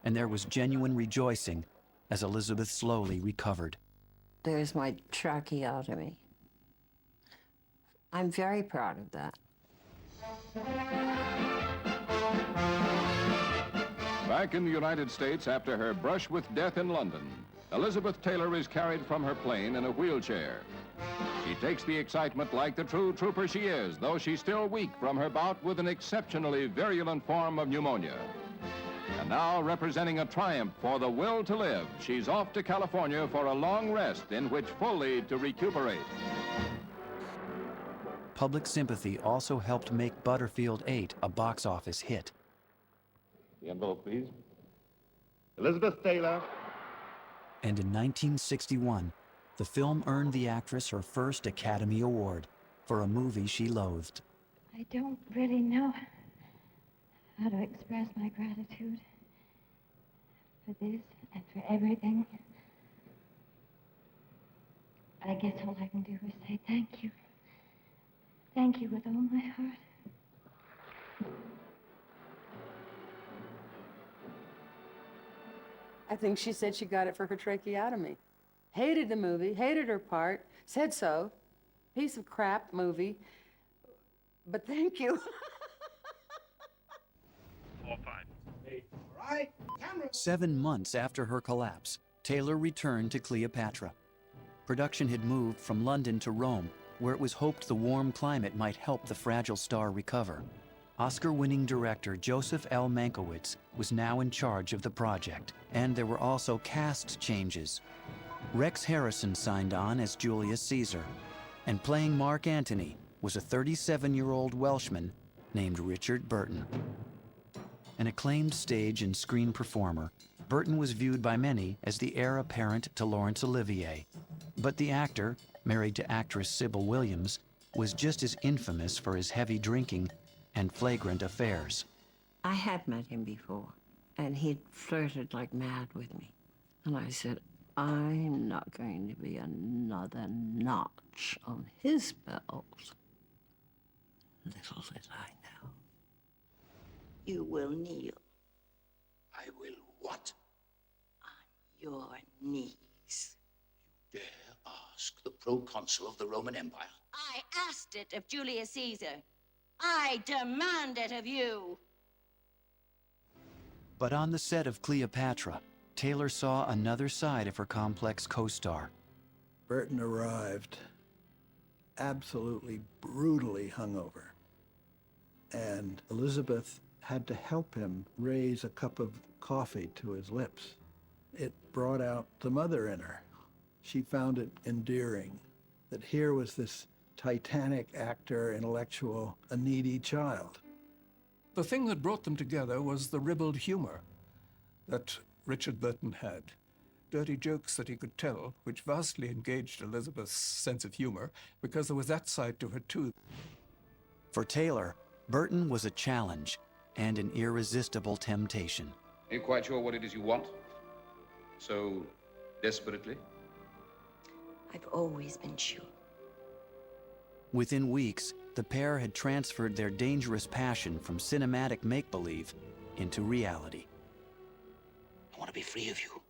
And there was genuine rejoicing as Elizabeth slowly recovered. There's my tracheotomy. I'm very proud of that. Back in the United States after her brush with death in London, Elizabeth Taylor is carried from her plane in a wheelchair. She takes the excitement like the true trooper she is, though she's still weak from her bout with an exceptionally virulent form of pneumonia. And now, representing a triumph for the will to live, she's off to California for a long rest in which fully to recuperate. Public sympathy also helped make Butterfield 8 a box office hit. The envelope, please. Elizabeth Taylor. And in 1961, the film earned the actress her first Academy Award for a movie she loathed. I don't really know how to express my gratitude for this and for everything. I guess all I can do is say thank you. Thank you with all my heart. I think she said she got it for her tracheotomy. Hated the movie, hated her part, said so. Piece of crap movie. But thank you. 4, 5, 8. All right, camera. 7 months after her collapse, Taylor returned to Cleopatra. Production had moved from London to Rome, where it was hoped the warm climate might help the fragile star recover. Oscar-winning director Joseph L. Mankiewicz was now in charge of the project, and there were also cast changes. Rex Harrison signed on as Julius Caesar, and playing Mark Antony was a 37-year-old Welshman named Richard Burton. An acclaimed stage and screen performer, Burton was viewed by many as the heir apparent to Laurence Olivier. But the actor, married to actress Sybil Williams, was just as infamous for his heavy drinking and flagrant affairs. I had met him before, and he'd flirted like mad with me. And I said, I'm not going to be another notch on his belt. Little did I know. You will kneel. I will what? Your knees. Dare ask the proconsul of the Roman Empire? I asked it of Julius Caesar. I demand it of you. But on the set of Cleopatra, Taylor saw another side of her complex co-star. Burton arrived absolutely brutally hungover, and Elizabeth had to help him raise a cup of coffee to his lips. It brought out the mother in her. She found it endearing that here was this titanic actor, intellectual, a needy child. The thing that brought them together was the ribald humor that Richard Burton had. Dirty jokes that he could tell, which vastly engaged Elizabeth's sense of humor, because there was that side to her, too. For Taylor, Burton was a challenge and an irresistible temptation. Are you quite sure what it is you want? So desperately? I've always been sure. Within weeks, the pair had transferred their dangerous passion from cinematic make-believe into reality. I want to be free of you,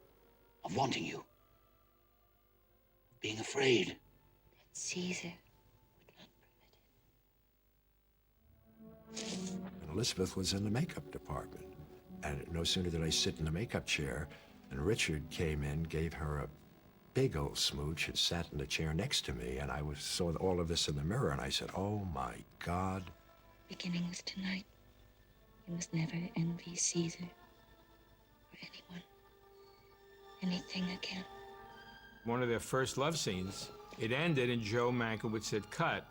of wanting you, of being afraid. Caesar. Elizabeth was in the makeup department. And no sooner did I sit in the makeup chair, and Richard came in, gave her a big old smooch, and sat in the chair next to me, and I saw all of this in the mirror, and I said, oh my God. Beginning with tonight, you must never envy Caesar or anyone, anything again. One of their first love scenes, it ended and Joe Mankiewicz said, cut.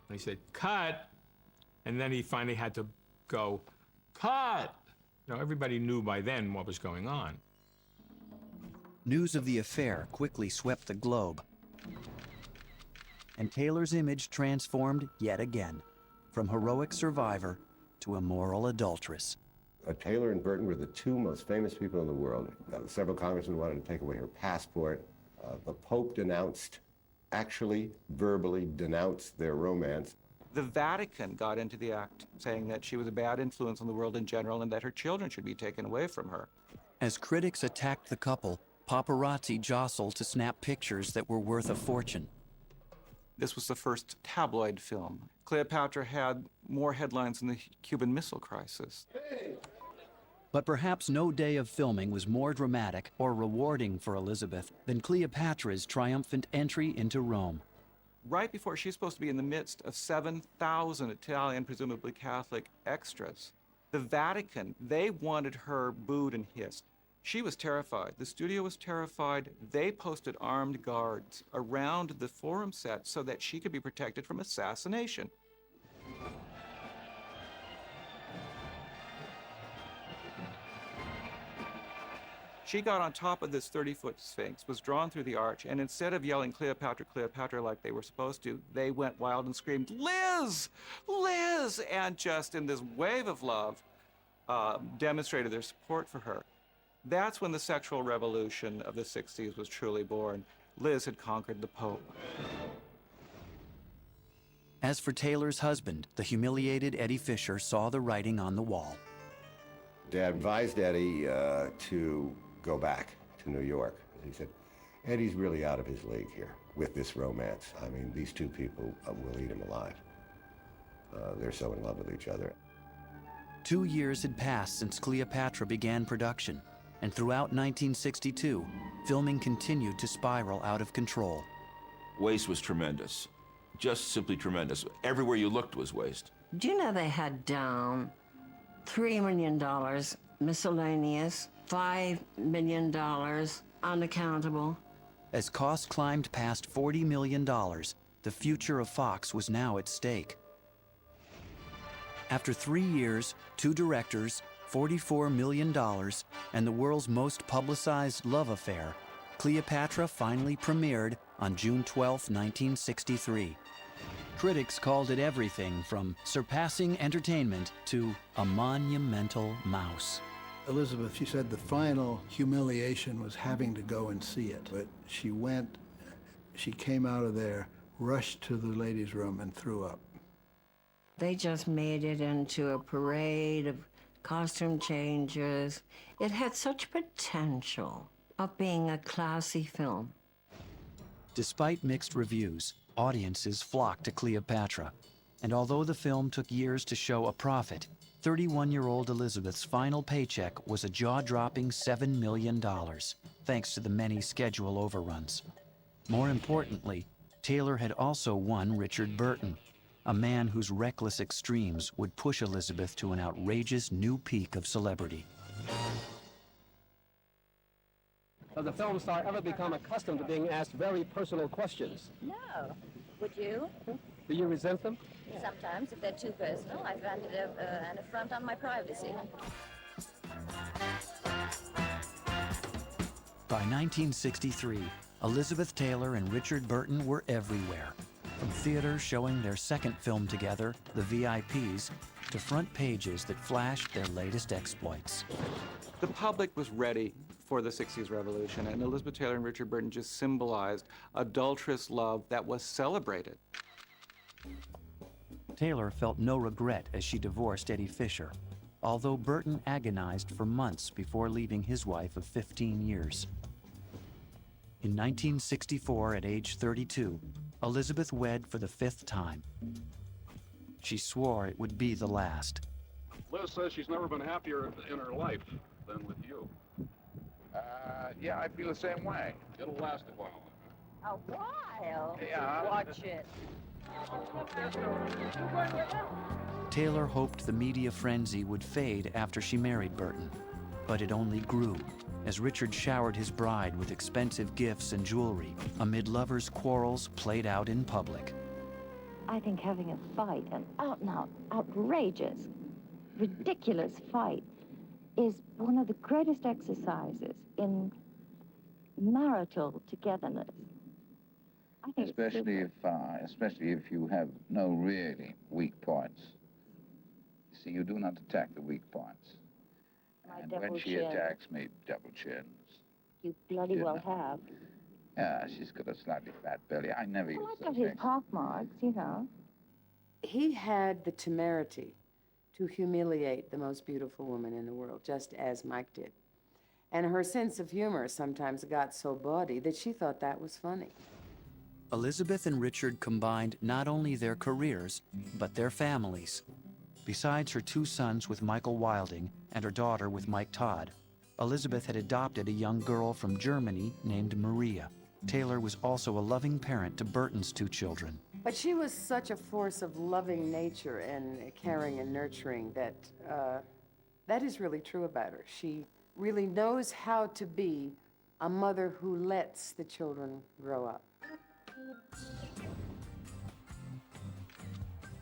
And he said, cut. And then he finally had to go, cut. You know, everybody knew by then what was going on. News of the affair quickly swept the globe, and Taylor's image transformed yet again, from heroic survivor to immoral adulteress. Taylor and Burton were the two most famous people in the world. Several congressmen wanted to take away her passport. The Pope actually verbally denounced their romance. The Vatican got into the act, saying that she was a bad influence on the world in general and that her children should be taken away from her. As critics attacked the couple, paparazzi jostled to snap pictures that were worth a fortune. This was the first tabloid film. Cleopatra had more headlines than the Cuban Missile Crisis. But perhaps no day of filming was more dramatic or rewarding for Elizabeth than Cleopatra's triumphant entry into Rome. Right before she's supposed to be in the midst of 7,000 Italian, presumably Catholic, extras, the Vatican, they wanted her booed and hissed. She was terrified. The studio was terrified. They posted armed guards around the forum set so that she could be protected from assassination. She got on top of this 30-foot sphinx, was drawn through the arch, and instead of yelling Cleopatra, Cleopatra like they were supposed to, they went wild and screamed, Liz! Liz! And just in this wave of love, demonstrated their support for her. That's when the sexual revolution of the 60s was truly born. Liz had conquered the Pope. As for Taylor's husband, the humiliated Eddie Fisher saw the writing on the wall. Dad advised Eddie to go back to New York. He said, Eddie's really out of his league here with this romance. I mean, these two people will eat him alive. They're so in love with each other. 2 years had passed since Cleopatra began production, and throughout 1962, filming continued to spiral out of control. Waste was tremendous, just simply tremendous. Everywhere you looked was waste. Do you know they had down $3 million miscellaneous, $5 million unaccountable? As costs climbed past $40 million, the future of Fox was now at stake. After 3 years, 2 directors, $44 million, and the world's most publicized love affair, Cleopatra finally premiered on June 12, 1963. Critics called it everything from surpassing entertainment to a monumental mouse. Elizabeth, she said the final humiliation was having to go and see it. But she went, she came out of there, rushed to the ladies' room and threw up. They just made it into a parade of costume changes. It had such potential of being a classy film. Despite mixed reviews, audiences flocked to Cleopatra. And although the film took years to show a profit, 31-year-old Elizabeth's final paycheck was a jaw-dropping $7 million, thanks to the many schedule overruns. More importantly, Taylor had also won Richard Burton, a man whose reckless extremes would push Elizabeth to an outrageous new peak of celebrity. Does the film star ever become accustomed to being asked very personal questions? No. Would you? Do you resent them? Sometimes, if they're too personal, I find it an affront on my privacy. By 1963, Elizabeth Taylor and Richard Burton were everywhere, from theaters showing their second film together, The VIPs, to front pages that flashed their latest exploits. The public was ready for the 60s revolution, and Elizabeth Taylor and Richard Burton just symbolized adulterous love that was celebrated. Taylor felt no regret as she divorced Eddie Fisher, although Burton agonized for months before leaving his wife of 15 years. In 1964, at age 32, Elizabeth wed for the 5th time. She swore it would be the last. Liz says she's never been happier in her life than with you. Yeah, I feel the same way. It'll last a while. A while? Yeah. Watch it. Taylor hoped the media frenzy would fade after she married Burton, but it only grew as Richard showered his bride with expensive gifts and jewelry amid lovers' quarrels played out in public. I think having a fight, an out-and-out, outrageous, ridiculous fight, is one of the greatest exercises in marital togetherness. I think especially if you have no really weak points. See, you do not attack the weak points. And when she attacks me, double chins. You bloody well have. Yeah, she's got a slightly fat belly. I never use Well, I those got his things. pockmarks, you know. He had the temerity to humiliate the most beautiful woman in the world, just as Mike did. And her sense of humor sometimes got so bawdy that she thought that was funny. Elizabeth and Richard combined not only their careers, but their families. Besides her 2 sons with Michael Wilding and her daughter with Mike Todd, Elizabeth had adopted a young girl from Germany named Maria. Taylor was also a loving parent to Burton's 2 children. But she was such a force of loving nature and caring and nurturing that that is really true about her. She really knows how to be a mother who lets the children grow up.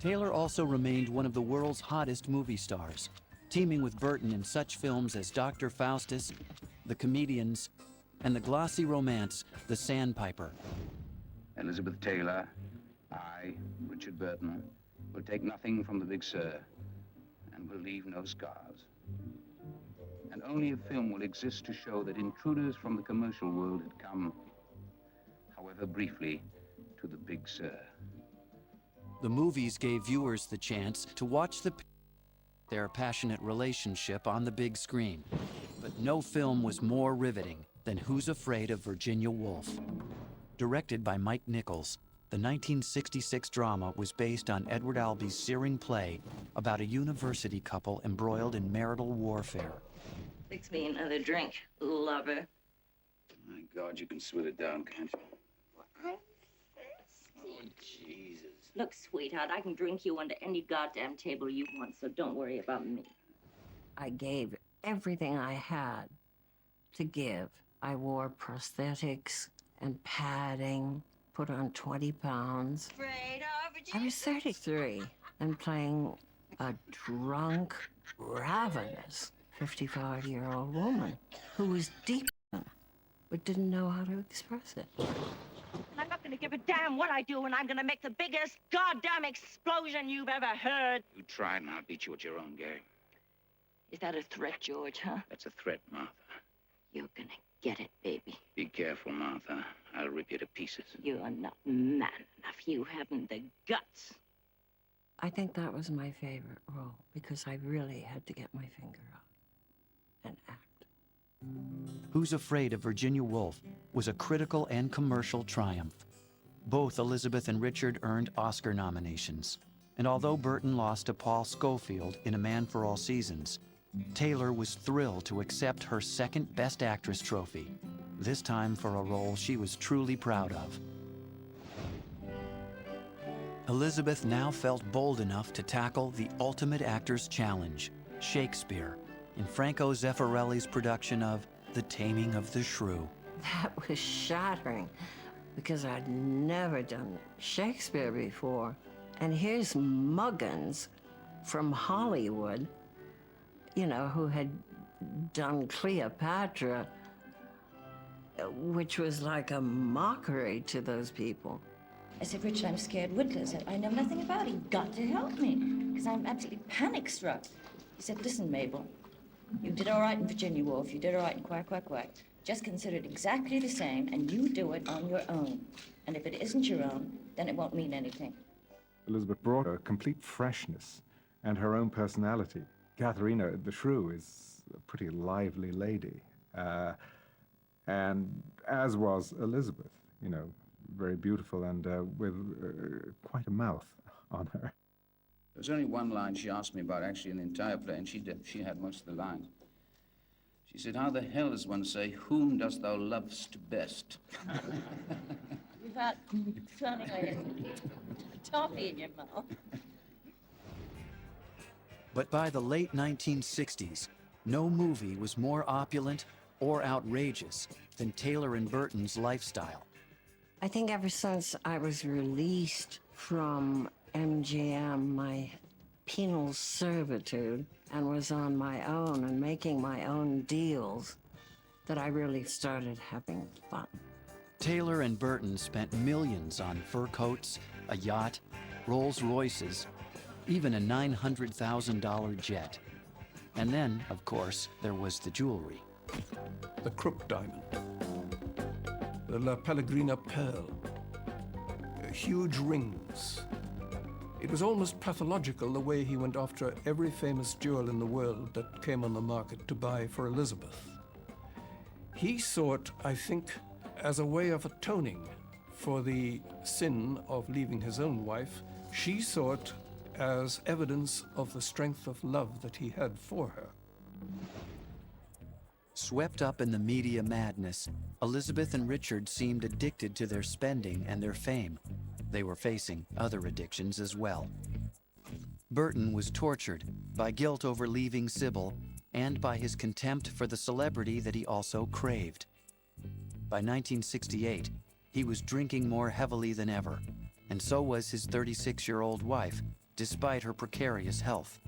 Taylor also remained one of the world's hottest movie stars, teaming with Burton in such films as Dr. Faustus, The Comedians, and the glossy romance, The Sandpiper. Elizabeth Taylor, I, Richard Burton, will take nothing from the Big Sur and will leave no scars. And only a film will exist to show that intruders from the commercial world had come, however briefly, to the Big Sur. The movies gave viewers the chance to watch their passionate relationship on the big screen. But no film was more riveting than Who's Afraid of Virginia Woolf? Directed by Mike Nichols, the 1966 drama was based on Edward Albee's searing play about a university couple embroiled in marital warfare. Fix me another drink, lover. My God, you can sweat it down, can't you? I'm thirsty. Jesus. Look, sweetheart, I can drink you under any goddamn table you want, so don't worry about me. I gave everything I had to give. I wore prosthetics and padding, put on 20 pounds. I was 33 and playing a drunk, ravenous 55-year-old woman who was deep but didn't know how to express it. I'm not gonna give a damn what I do, and I'm gonna make the biggest goddamn explosion you've ever heard. You try and I'll beat you at your own game. Is that a threat, George, huh? That's a threat, Martha. You're gonna get it, baby. Be careful, Martha. I'll rip you to pieces. You're not man enough. You haven't the guts. I think that was my favorite role because I really had to get my finger up and act. Who's Afraid of Virginia Woolf was a critical and commercial triumph. Both Elizabeth and Richard earned Oscar nominations. And although Burton lost to Paul Scofield in A Man for All Seasons, Taylor was thrilled to accept her second Best Actress trophy, this time for a role she was truly proud of. Elizabeth now felt bold enough to tackle the ultimate actor's challenge, Shakespeare, in Franco Zeffirelli's production of The Taming of the Shrew. That was shattering because I'd never done Shakespeare before. And here's Muggins from Hollywood, you know, who had done Cleopatra, which was like a mockery to those people. I said, Richard, I'm scared witless. I said, I know nothing about it. You've got to help me, because I'm absolutely panic-struck. He said, listen, Mabel, you did all right in Virginia Woolf. You did all right in Quack, Quack, Quack. Just consider it exactly the same, and you do it on your own. And if it isn't your own, then it won't mean anything. Elizabeth brought a complete freshness and her own personality. Katharina the Shrew is a pretty lively lady, and as was Elizabeth, you know, very beautiful and with quite a mouth on her. There was only one line she asked me about, actually, in the entire play, and she had most of the lines. She said, how the hell does one say, whom dost thou lovest best? Without turning a toffee in your mouth. But by the late 1960s, no movie was more opulent or outrageous than Taylor and Burton's lifestyle. I think ever since I was released from MGM, my penal servitude, and was on my own and making my own deals, that I really started having fun. Taylor and Burton spent millions on fur coats, a yacht, Rolls Royces, even a $900,000 jet. And then, of course, there was the jewelry. The Crook diamond, the La Pellegrina pearl, huge rings. It was almost pathological the way he went after every famous jewel in the world that came on the market to buy for Elizabeth. He saw it, I think, as a way of atoning for the sin of leaving his own wife. She saw it as evidence of the strength of love that he had for her. Swept up in the media madness, Elizabeth and Richard seemed addicted to their spending and their fame. They were facing other addictions as well. Burton was tortured by guilt over leaving Sybil and by his contempt for the celebrity that he also craved. By 1968, he was drinking more heavily than ever, and so was his 36-year-old wife, despite her precarious health.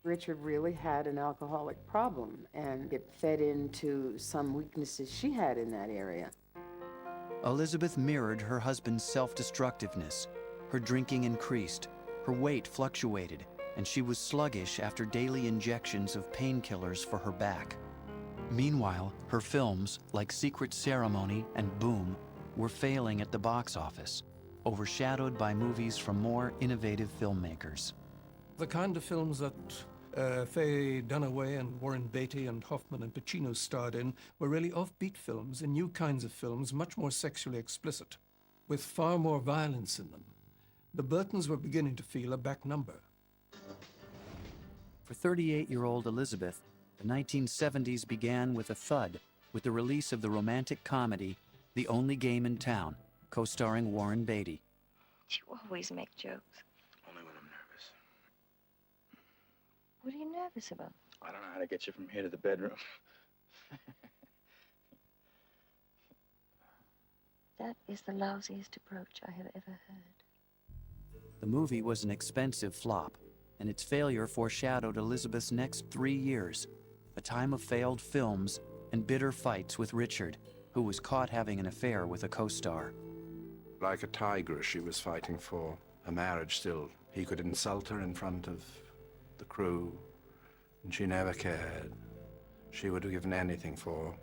Richard really had an alcoholic problem, and it fed into some weaknesses she had in that area. Elizabeth mirrored her husband's self-destructiveness. Her drinking increased, her weight fluctuated, and she was sluggish after daily injections of painkillers for her back. Meanwhile, her films, like Secret Ceremony and Boom, were failing at the box office, overshadowed by movies from more innovative filmmakers. The kind of films that Faye Dunaway and Warren Beatty and Hoffman and Pacino starred in were really offbeat films and new kinds of films, much more sexually explicit, with far more violence in them. The Burtons were beginning to feel a back number. For 38-year-old Elizabeth, the 1970s began with a thud, with the release of the romantic comedy The Only Game in Town, co-starring Warren Beatty. You always make jokes. Only when I'm nervous. What are you nervous about? I don't know how to get you from here to the bedroom. That is the lousiest approach I have ever heard. The movie was an expensive flop, and its failure foreshadowed Elizabeth's next 3 years, a time of failed films and bitter fights with Richard, who was caught having an affair with a co-star. Like a tigress, she was fighting for a marriage still. He could insult her in front of the crew, and she never cared. She would have given anything for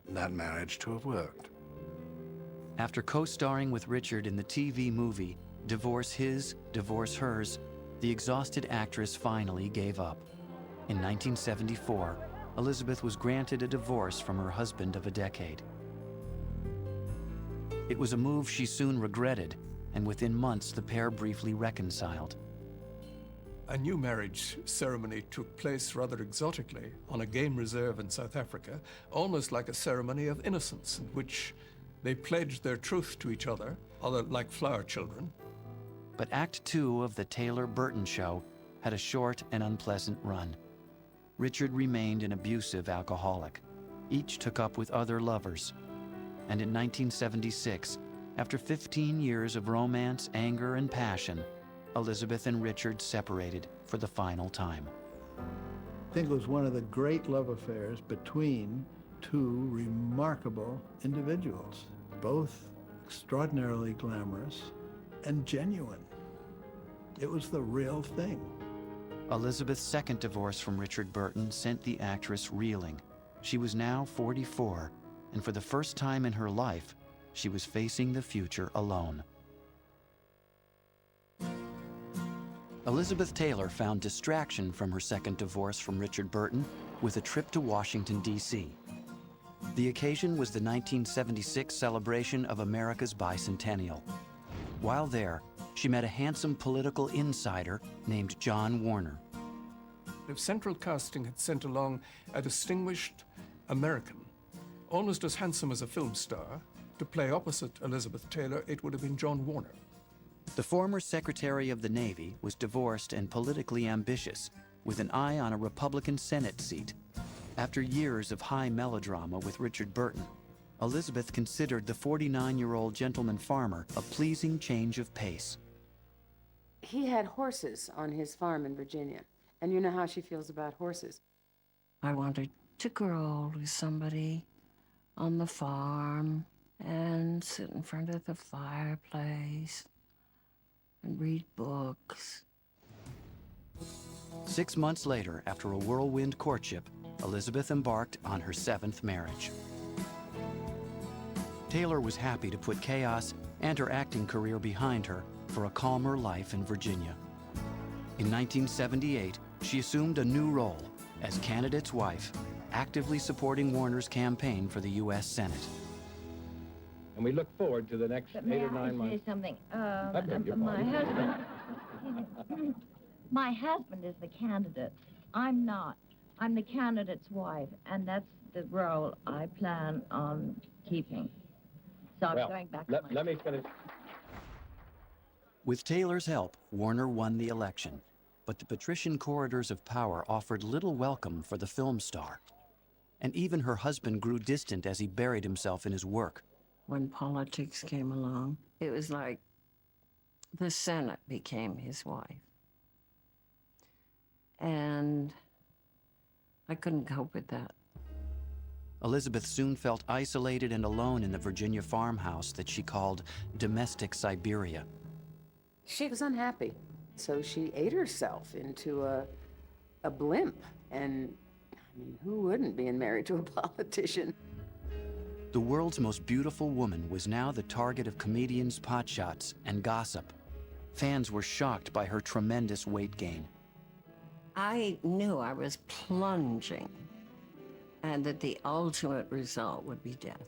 that marriage to have worked. After co-starring with Richard in the TV movie Divorce His, Divorce Hers, the exhausted actress finally gave up. In 1974, Elizabeth was granted a divorce from her husband of a decade. It was a move she soon regretted, and within months the pair briefly reconciled. A new marriage ceremony took place rather exotically on a game reserve in South Africa, almost like a ceremony of innocence in which they pledged their truth to each other, like flower children. But Act Two of the Taylor-Burton show had a short and unpleasant run. Richard remained an abusive alcoholic. Each took up with other lovers. And in 1976, after 15 years of romance, anger, and passion, Elizabeth and Richard separated for the final time. I think it was one of the great love affairs between two remarkable individuals, both extraordinarily glamorous and genuine. It was the real thing. Elizabeth's second divorce from Richard Burton sent the actress reeling. She was now 44, and for the first time in her life, she was facing the future alone. Elizabeth Taylor found distraction from her second divorce from Richard Burton with a trip to Washington, D.C. The occasion was the 1976 celebration of America's bicentennial. While there, she met a handsome political insider named John Warner. If Central Casting had sent along a distinguished American, almost as handsome as a film star, to play opposite Elizabeth Taylor, it would have been John Warner. The former Secretary of the Navy was divorced and politically ambitious, with an eye on a Republican Senate seat. After years of high melodrama with Richard Burton, Elizabeth considered the 49-year-old gentleman farmer a pleasing change of pace. He had horses on his farm in Virginia, and you know how she feels about horses. I wanted to grow old with somebody on the farm and sit in front of the fireplace and read books. 6 months later, after a whirlwind courtship, Elizabeth embarked on her 7th marriage. Taylor was happy to put chaos and her acting career behind her for a calmer life in Virginia. In 1978, she assumed a new role as candidate's wife, actively supporting Warner's campaign for the U.S. Senate. And we look forward to the next 8 or 9 months. Say something? I beg your My pardon. husband. My husband is the candidate. I'm not. I'm the candidate's wife, and that's the role I plan on keeping. So I'm going back to my... Let me finish. With Taylor's help, Warner won the election, but the patrician corridors of power offered little welcome for the film star. And even her husband grew distant as he buried himself in his work. When politics came along, it was like the Senate became his wife. And I couldn't cope with that. Elizabeth soon felt isolated and alone in the Virginia farmhouse that she called domestic Siberia. She was unhappy, so she ate herself into a blimp. And, I mean, who wouldn't being married to a politician? The world's most beautiful woman was now the target of comedians' potshots and gossip. Fans were shocked by her tremendous weight gain. I knew I was plunging, and that the ultimate result would be death,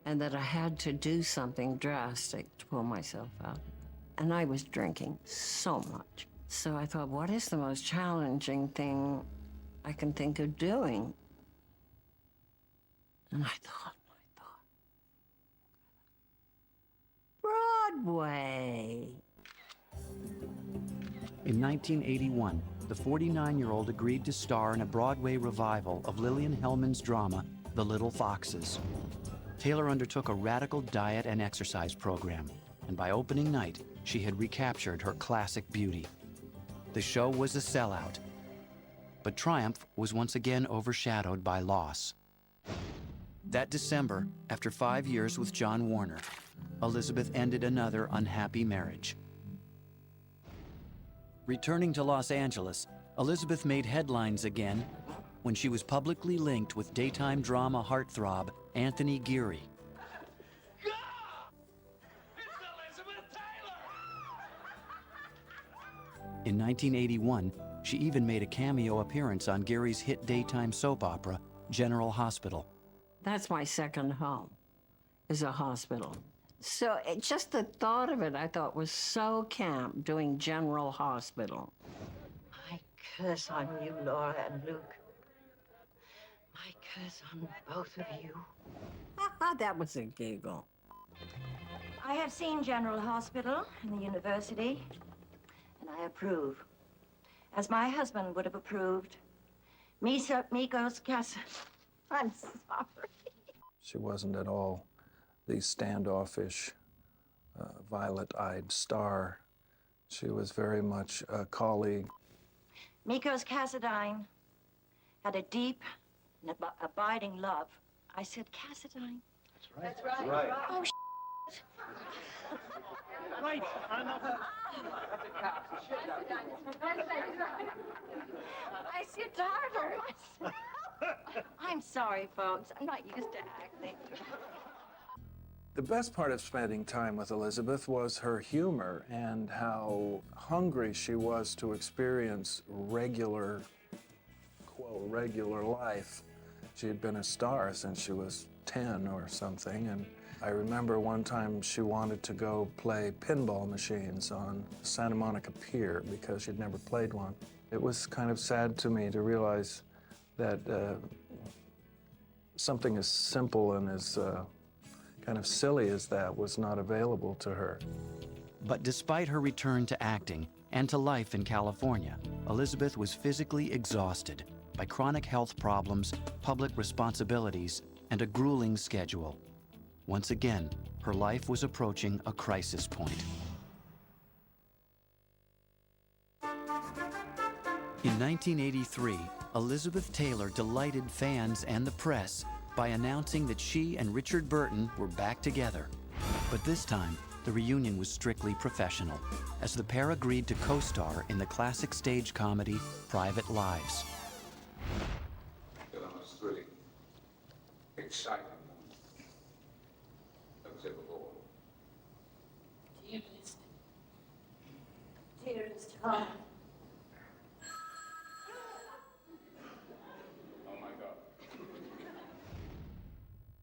and that I had to do something drastic to pull myself out. And I was drinking so much. So I thought, what is the most challenging thing I can think of doing? And I thought, Broadway. In 1981, the 49-year-old agreed to star in a Broadway revival of Lillian Hellman's drama, The Little Foxes. Taylor undertook a radical diet and exercise program, and by opening night, she had recaptured her classic beauty. The show was a sellout, but triumph was once again overshadowed by loss. That December, after 5 years with John Warner, Elizabeth ended another unhappy marriage. Returning to Los Angeles, Elizabeth made headlines again when she was publicly linked with daytime drama heartthrob Anthony Geary. In 1981, she even made a cameo appearance on Gary's hit daytime soap opera, General Hospital. That's my second home, is a hospital. So just the thought of it, I thought, was so camp, doing General Hospital. My curse on you, Laura and Luke. My curse on both of you. That was a giggle. I have seen General Hospital and the university, and I approve. As my husband would have approved. Mikos Casa. I'm sorry. She wasn't at all the standoffish, violet-eyed star. She was very much a colleague. Mikos Cassadine had a deep and abiding love. I said Cassadine. That's right. Oh, Right. I said tartar. I'm sorry, folks. I'm not used to acting. The best part of spending time with Elizabeth was her humor and how hungry she was to experience regular, quote, regular life. She had been a star since she was 10 or something, and I remember one time she wanted to go play pinball machines on Santa Monica Pier because she'd never played one. It was kind of sad to me to realize that something as simple and as kind of silly as that was not available to her. But despite her return to acting and to life in California, Elizabeth was physically exhausted by chronic health problems, public responsibilities, and a grueling schedule. Once again, her life was approaching a crisis point. In 1983, Elizabeth Taylor delighted fans and the press by announcing that she and Richard Burton were back together. But this time, the reunion was strictly professional, as the pair agreed to co-star in the classic stage comedy Private Lives. The most thrilling, exciting that was ever born. Dearest God. Oh my God.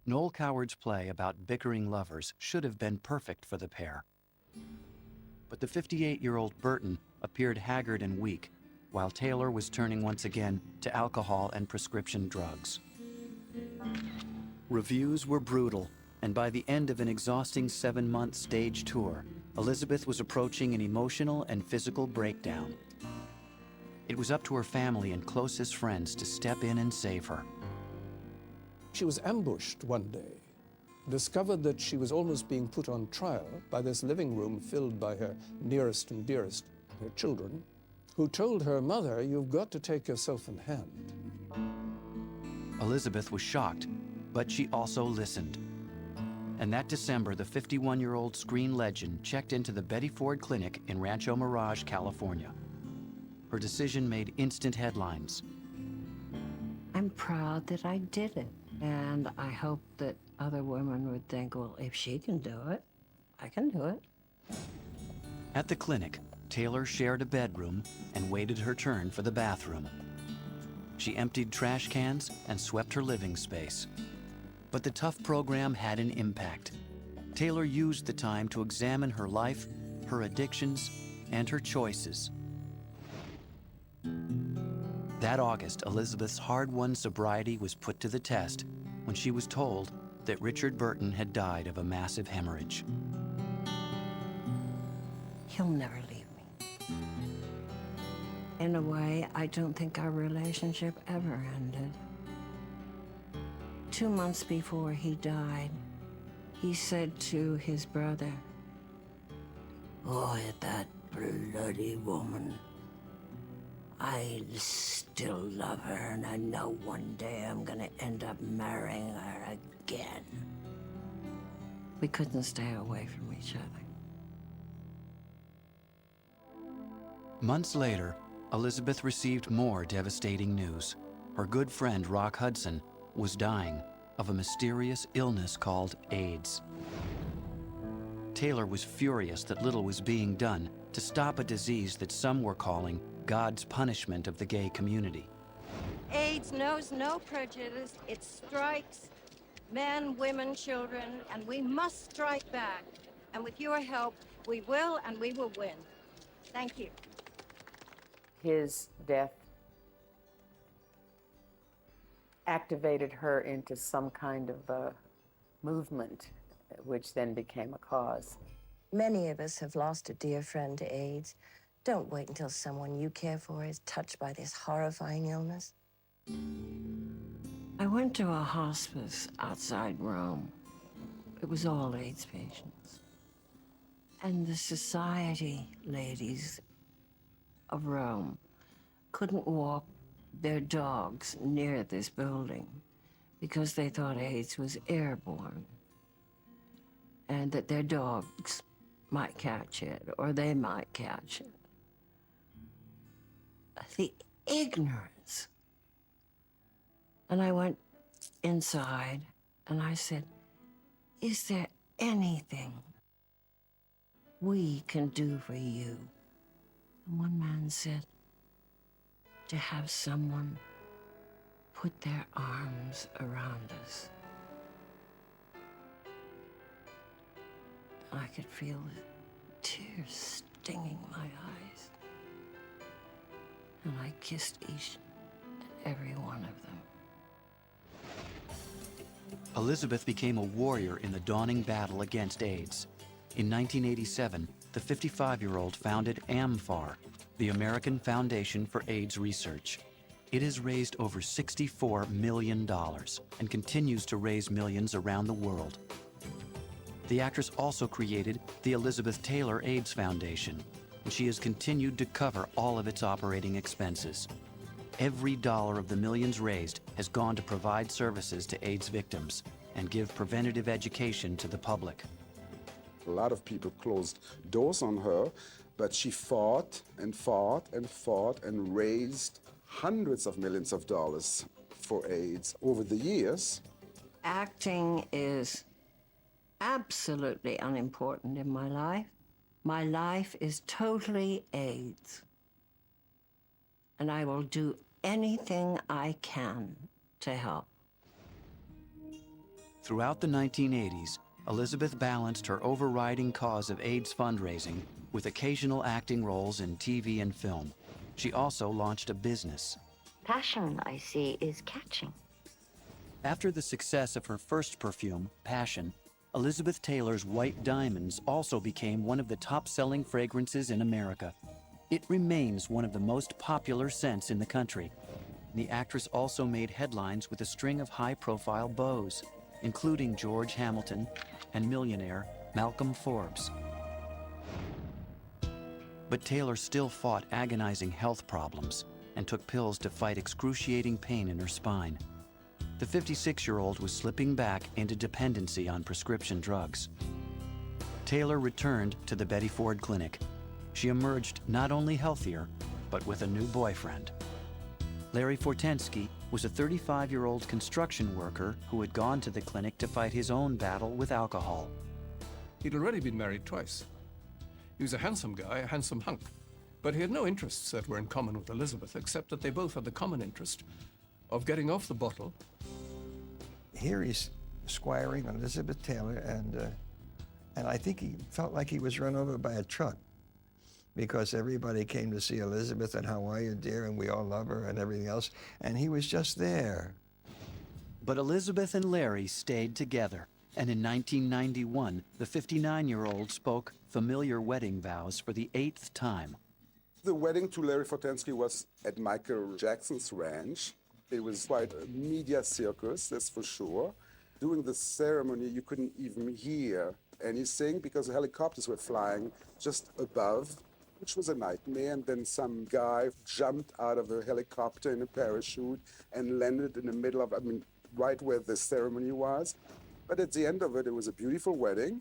Noel Coward's play about bickering lovers should have been perfect for the pair. But the 58-year-old Burton appeared haggard and weak, while Taylor was turning once again to alcohol and prescription drugs. Reviews were brutal, and by the end of an exhausting 7-month stage tour, Elizabeth was approaching an emotional and physical breakdown. It was up to her family and closest friends to step in and save her. She was ambushed one day, discovered that she was almost being put on trial by this living room filled by her nearest and dearest, her children, who told her mother, "You've got to take yourself in hand." Elizabeth was shocked, but she also listened. And that December, the 51-year-old screen legend checked into the Betty Ford Clinic in Rancho Mirage, California. Her decision made instant headlines. I'm proud that I did it. And I hope that other women would think, well, if she can do it, I can do it. At the clinic, Taylor shared a bedroom and waited her turn for the bathroom. She emptied trash cans and swept her living space. But the tough program had an impact. Taylor used the time to examine her life, her addictions, and her choices. That August, Elizabeth's hard-won sobriety was put to the test when she was told that Richard Burton had died of a massive hemorrhage. He'll never leave me. In a way, I don't think our relationship ever ended. 2 months before he died, he said to his brother, "Oh, that bloody woman. I still love her, and I know one day I'm gonna end up marrying her again." We couldn't stay away from each other. Months later, Elizabeth received more devastating news. Her good friend, Rock Hudson, was dying of a mysterious illness called AIDS. Taylor was furious that little was being done to stop a disease that some were calling God's punishment of the gay community. AIDS knows no prejudice. It strikes men, women, children, and we must strike back. And with your help, we will, and we will win. Thank you. His death activated her into some kind of a movement, which then became a cause. Many of us have lost a dear friend to AIDS. Don't wait until someone you care for is touched by this horrifying illness. I went to a hospice outside Rome. It was all AIDS patients. And the society ladies of Rome couldn't walk their dogs near this building because they thought AIDS was airborne and that their dogs might catch it or they might catch it. The ignorance. And I went inside and I said, is there anything we can do for you? And one man said, to have someone put their arms around us. I could feel the tears stinging my eyes. And I kissed each and every one of them. Elizabeth became a warrior in the dawning battle against AIDS. In 1987, the 55-year-old founded AMFAR, the American Foundation for AIDS Research. It has raised over $64 million and continues to raise millions around the world. The actress also created the Elizabeth Taylor AIDS Foundation, and she has continued to cover all of its operating expenses. Every dollar of the millions raised has gone to provide services to AIDS victims and give preventative education to the public. A lot of people closed doors on her, but she fought and fought and fought and raised hundreds of millions of dollars for AIDS over the years. Acting is absolutely unimportant in my life. My life is totally AIDS. And I will do anything I can to help. Throughout the 1980s, Elizabeth balanced her overriding cause of AIDS fundraising with occasional acting roles in TV and film. She also launched a business. Passion, I see, is catching. After the success of her first perfume, Passion, Elizabeth Taylor's White Diamonds also became one of the top-selling fragrances in America. It remains one of the most popular scents in the country. The actress also made headlines with a string of high-profile beaus, including George Hamilton and millionaire Malcolm Forbes. But Taylor still fought agonizing health problems and took pills to fight excruciating pain in her spine. The 56-year-old was slipping back into dependency on prescription drugs. Taylor returned to the Betty Ford Clinic. She emerged not only healthier, but with a new boyfriend. Larry Fortensky was a 35-year-old construction worker who had gone to the clinic to fight his own battle with alcohol. He'd already been married twice. He was a handsome guy, a handsome hunk. But he had no interests that were in common with Elizabeth, except that they both had the common interest of getting off the bottle. Here he's squiring on Elizabeth Taylor, and I think he felt like he was run over by a truck because everybody came to see Elizabeth and how are you, dear, and we all love her and everything else, and he was just there. But Elizabeth and Larry stayed together, and in 1991, the 59-year-old spoke familiar wedding vows for the 8th time. The wedding to Larry Fortensky was at Michael Jackson's ranch. It was quite a media circus, that's for sure. During the ceremony, you couldn't even hear anything because the helicopters were flying just above, which was a nightmare. And then some guy jumped out of a helicopter in a parachute and landed in the middle of, right where the ceremony was. But at the end of it, it was a beautiful wedding.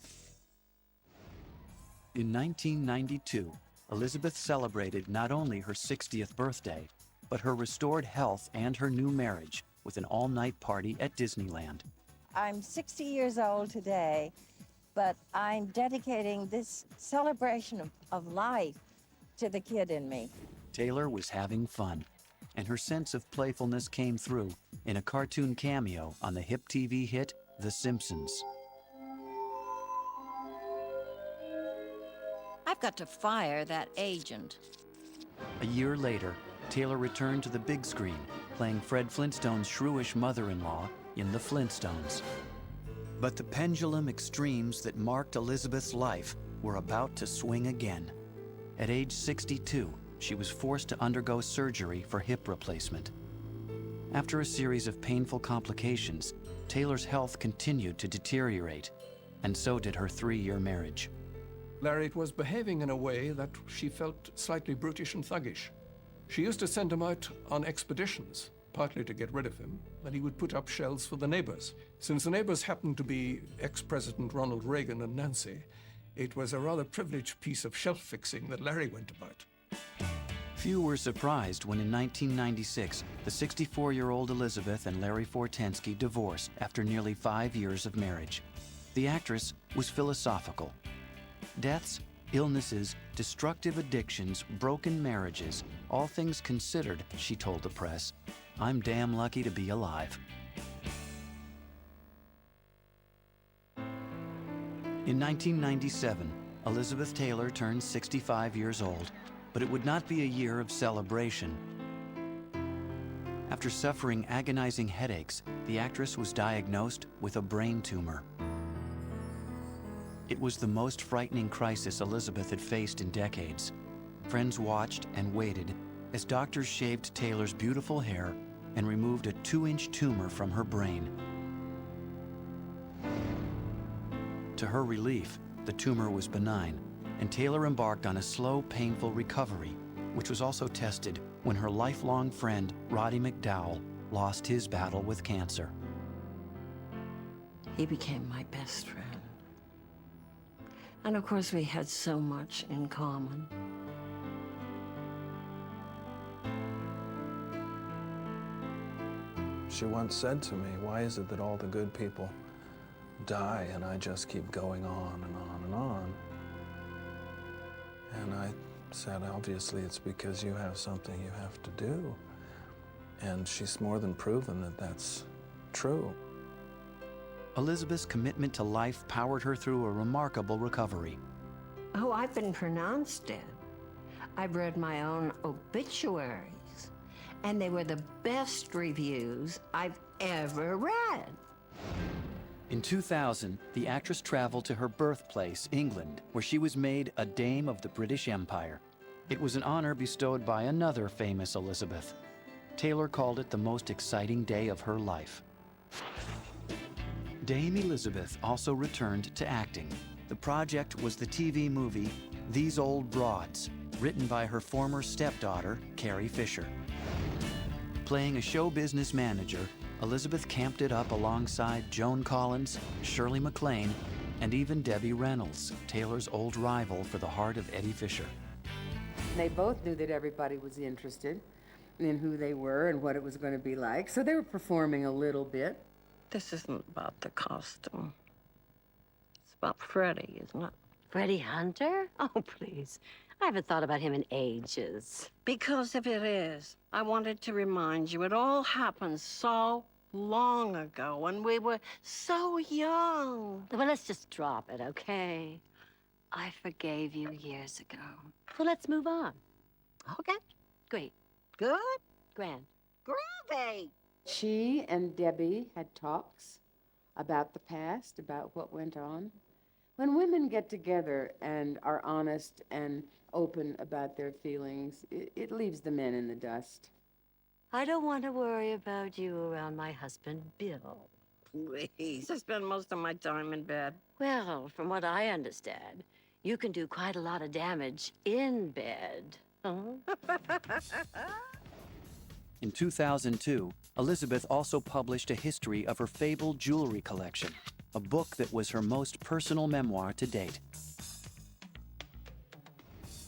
In 1992, Elizabeth celebrated not only her 60th birthday, but her restored health and her new marriage with an all-night party at Disneyland. I'm 60 years old today, but I'm dedicating this celebration of life to the kid in me. Taylor was having fun, and her sense of playfulness came through in a cartoon cameo on the hip TV hit The Simpsons. I've got to fire that agent. A year later, Taylor returned to the big screen, playing Fred Flintstone's shrewish mother-in-law in The Flintstones. But the pendulum extremes that marked Elizabeth's life were about to swing again. At age 62, she was forced to undergo surgery for hip replacement. After a series of painful complications, Taylor's health continued to deteriorate, and so did her 3-year marriage. Larry was behaving in a way that she felt slightly brutish and thuggish. She used to send him out on expeditions, partly to get rid of him, and he would put up shelves for the neighbors. Since the neighbors happened to be ex-President Ronald Reagan and Nancy, it was a rather privileged piece of shelf fixing that Larry went about. Few were surprised when in 1996, the 64-year-old Elizabeth and Larry Fortensky divorced after nearly 5 years of marriage. The actress was philosophical. Deaths, illnesses, destructive addictions, broken marriages, all things considered, she told the press, I'm damn lucky to be alive. In 1997, Elizabeth Taylor turned 65 years old, but it would not be a year of celebration. After suffering agonizing headaches, the actress was diagnosed with a brain tumor. It was the most frightening crisis Elizabeth had faced in decades. Friends watched and waited as doctors shaved Taylor's beautiful hair and removed a 2-inch tumor from her brain. To her relief, the tumor was benign, and Taylor embarked on a slow, painful recovery, which was also tested when her lifelong friend, Roddy McDowell, lost his battle with cancer. He became my best friend. And of course, we had so much in common. She once said to me, why is it that all the good people die and I just keep going on and on and on? And I said, obviously it's because you have something you have to do. And she's more than proven that that's true. Elizabeth's commitment to life powered her through a remarkable recovery. Oh, I've been pronounced dead. I've read my own obituaries, and they were the best reviews I've ever read. In 2000, the actress traveled to her birthplace, England, where she was made a Dame of the British Empire. It was an honor bestowed by another famous Elizabeth. Taylor called it the most exciting day of her life. Dame Elizabeth also returned to acting. The project was the TV movie These Old Broads, written by her former stepdaughter, Carrie Fisher. Playing a show business manager, Elizabeth camped it up alongside Joan Collins, Shirley MacLaine, and even Debbie Reynolds, Taylor's old rival for the heart of Eddie Fisher. They both knew that everybody was interested in who they were and what it was going to be like, so they were performing a little bit. This isn't about the costume. It's about Freddie, isn't it? Freddie Hunter? Oh, please. I haven't thought about him in ages. Because if it is, I wanted to remind you, it all happened so long ago when we were so young. Well, let's just drop it, okay? I forgave you years ago. Well, let's move on. Okay? Great. Good? Grand. Groovy! She and Debbie had talks about the past, about what went on. When women get together and are honest and open about their feelings, it leaves the men in the dust. I don't want to worry about you around my husband, Bill. Please, I spend most of my time in bed. Well, from what I understand, you can do quite a lot of damage in bed. Huh? In 2002, Elizabeth also published a history of her fabled jewelry collection, a book that was her most personal memoir to date.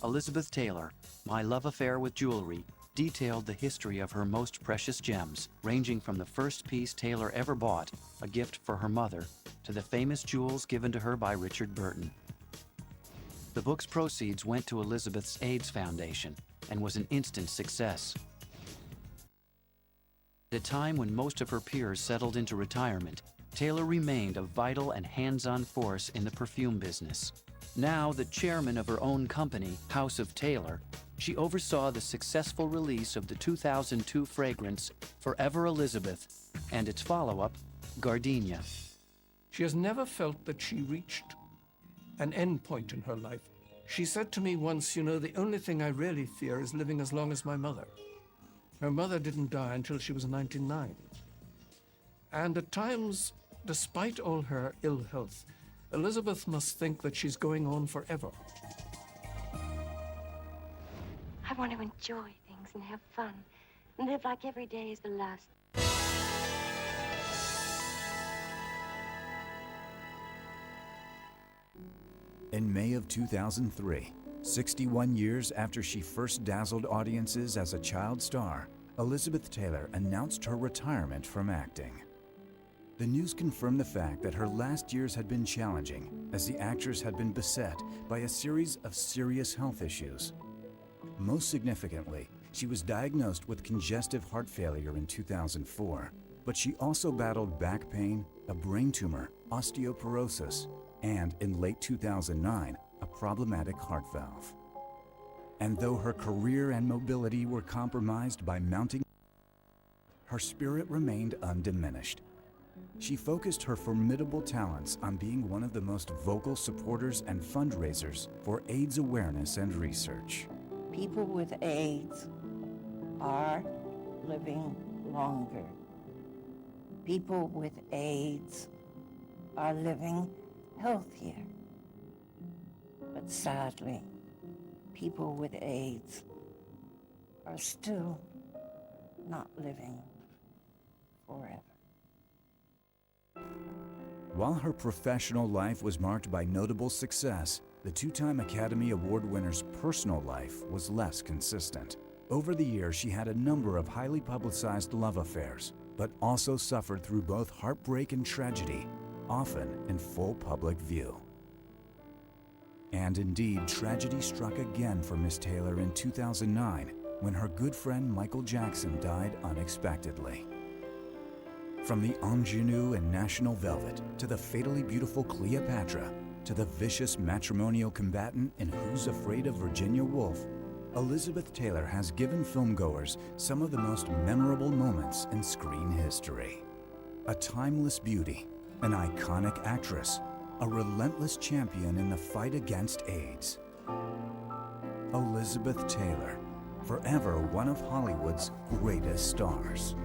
Elizabeth Taylor, My Love Affair with Jewelry, detailed the history of her most precious gems, ranging from the first piece Taylor ever bought, a gift for her mother, to the famous jewels given to her by Richard Burton. The book's proceeds went to Elizabeth's AIDS Foundation and was an instant success. At a time when most of her peers settled into retirement, Taylor remained a vital and hands-on force in the perfume business. Now the chairman of her own company, House of Taylor, she oversaw the successful release of the 2002 fragrance Forever Elizabeth and its follow-up, Gardenia. She has never felt that she reached an end point in her life. She said to me once, you know, the only thing I really fear is living as long as my mother. Her mother didn't die until she was 99. And at times, despite all her ill health, Elizabeth must think that she's going on forever. I want to enjoy things and have fun and live like every day is the last. In May of 2003, 61 years after she first dazzled audiences as a child star, Elizabeth Taylor announced her retirement from acting. The news confirmed the fact that her last years had been challenging, as the actress had been beset by a series of serious health issues. Most significantly, she was diagnosed with congestive heart failure in 2004, but she also battled back pain, a brain tumor, osteoporosis, and in late 2009, a problematic heart valve. And though her career and mobility were compromised by mounting, her spirit remained undiminished. She focused her formidable talents on being one of the most vocal supporters and fundraisers for AIDS awareness and research. People with AIDS are living longer. People with AIDS are living healthier. But sadly, people with AIDS are still not living forever. While her professional life was marked by notable success, the two-time Academy Award winner's personal life was less consistent. Over the years, she had a number of highly publicized love affairs, but also suffered through both heartbreak and tragedy, often in full public view. And indeed, tragedy struck again for Miss Taylor in 2009, when her good friend Michael Jackson died unexpectedly. From the ingenue in National Velvet, to the fatally beautiful Cleopatra, to the vicious matrimonial combatant in Who's Afraid of Virginia Woolf, Elizabeth Taylor has given filmgoers some of the most memorable moments in screen history. A timeless beauty, an iconic actress, a relentless champion in the fight against AIDS. Elizabeth Taylor, forever one of Hollywood's greatest stars.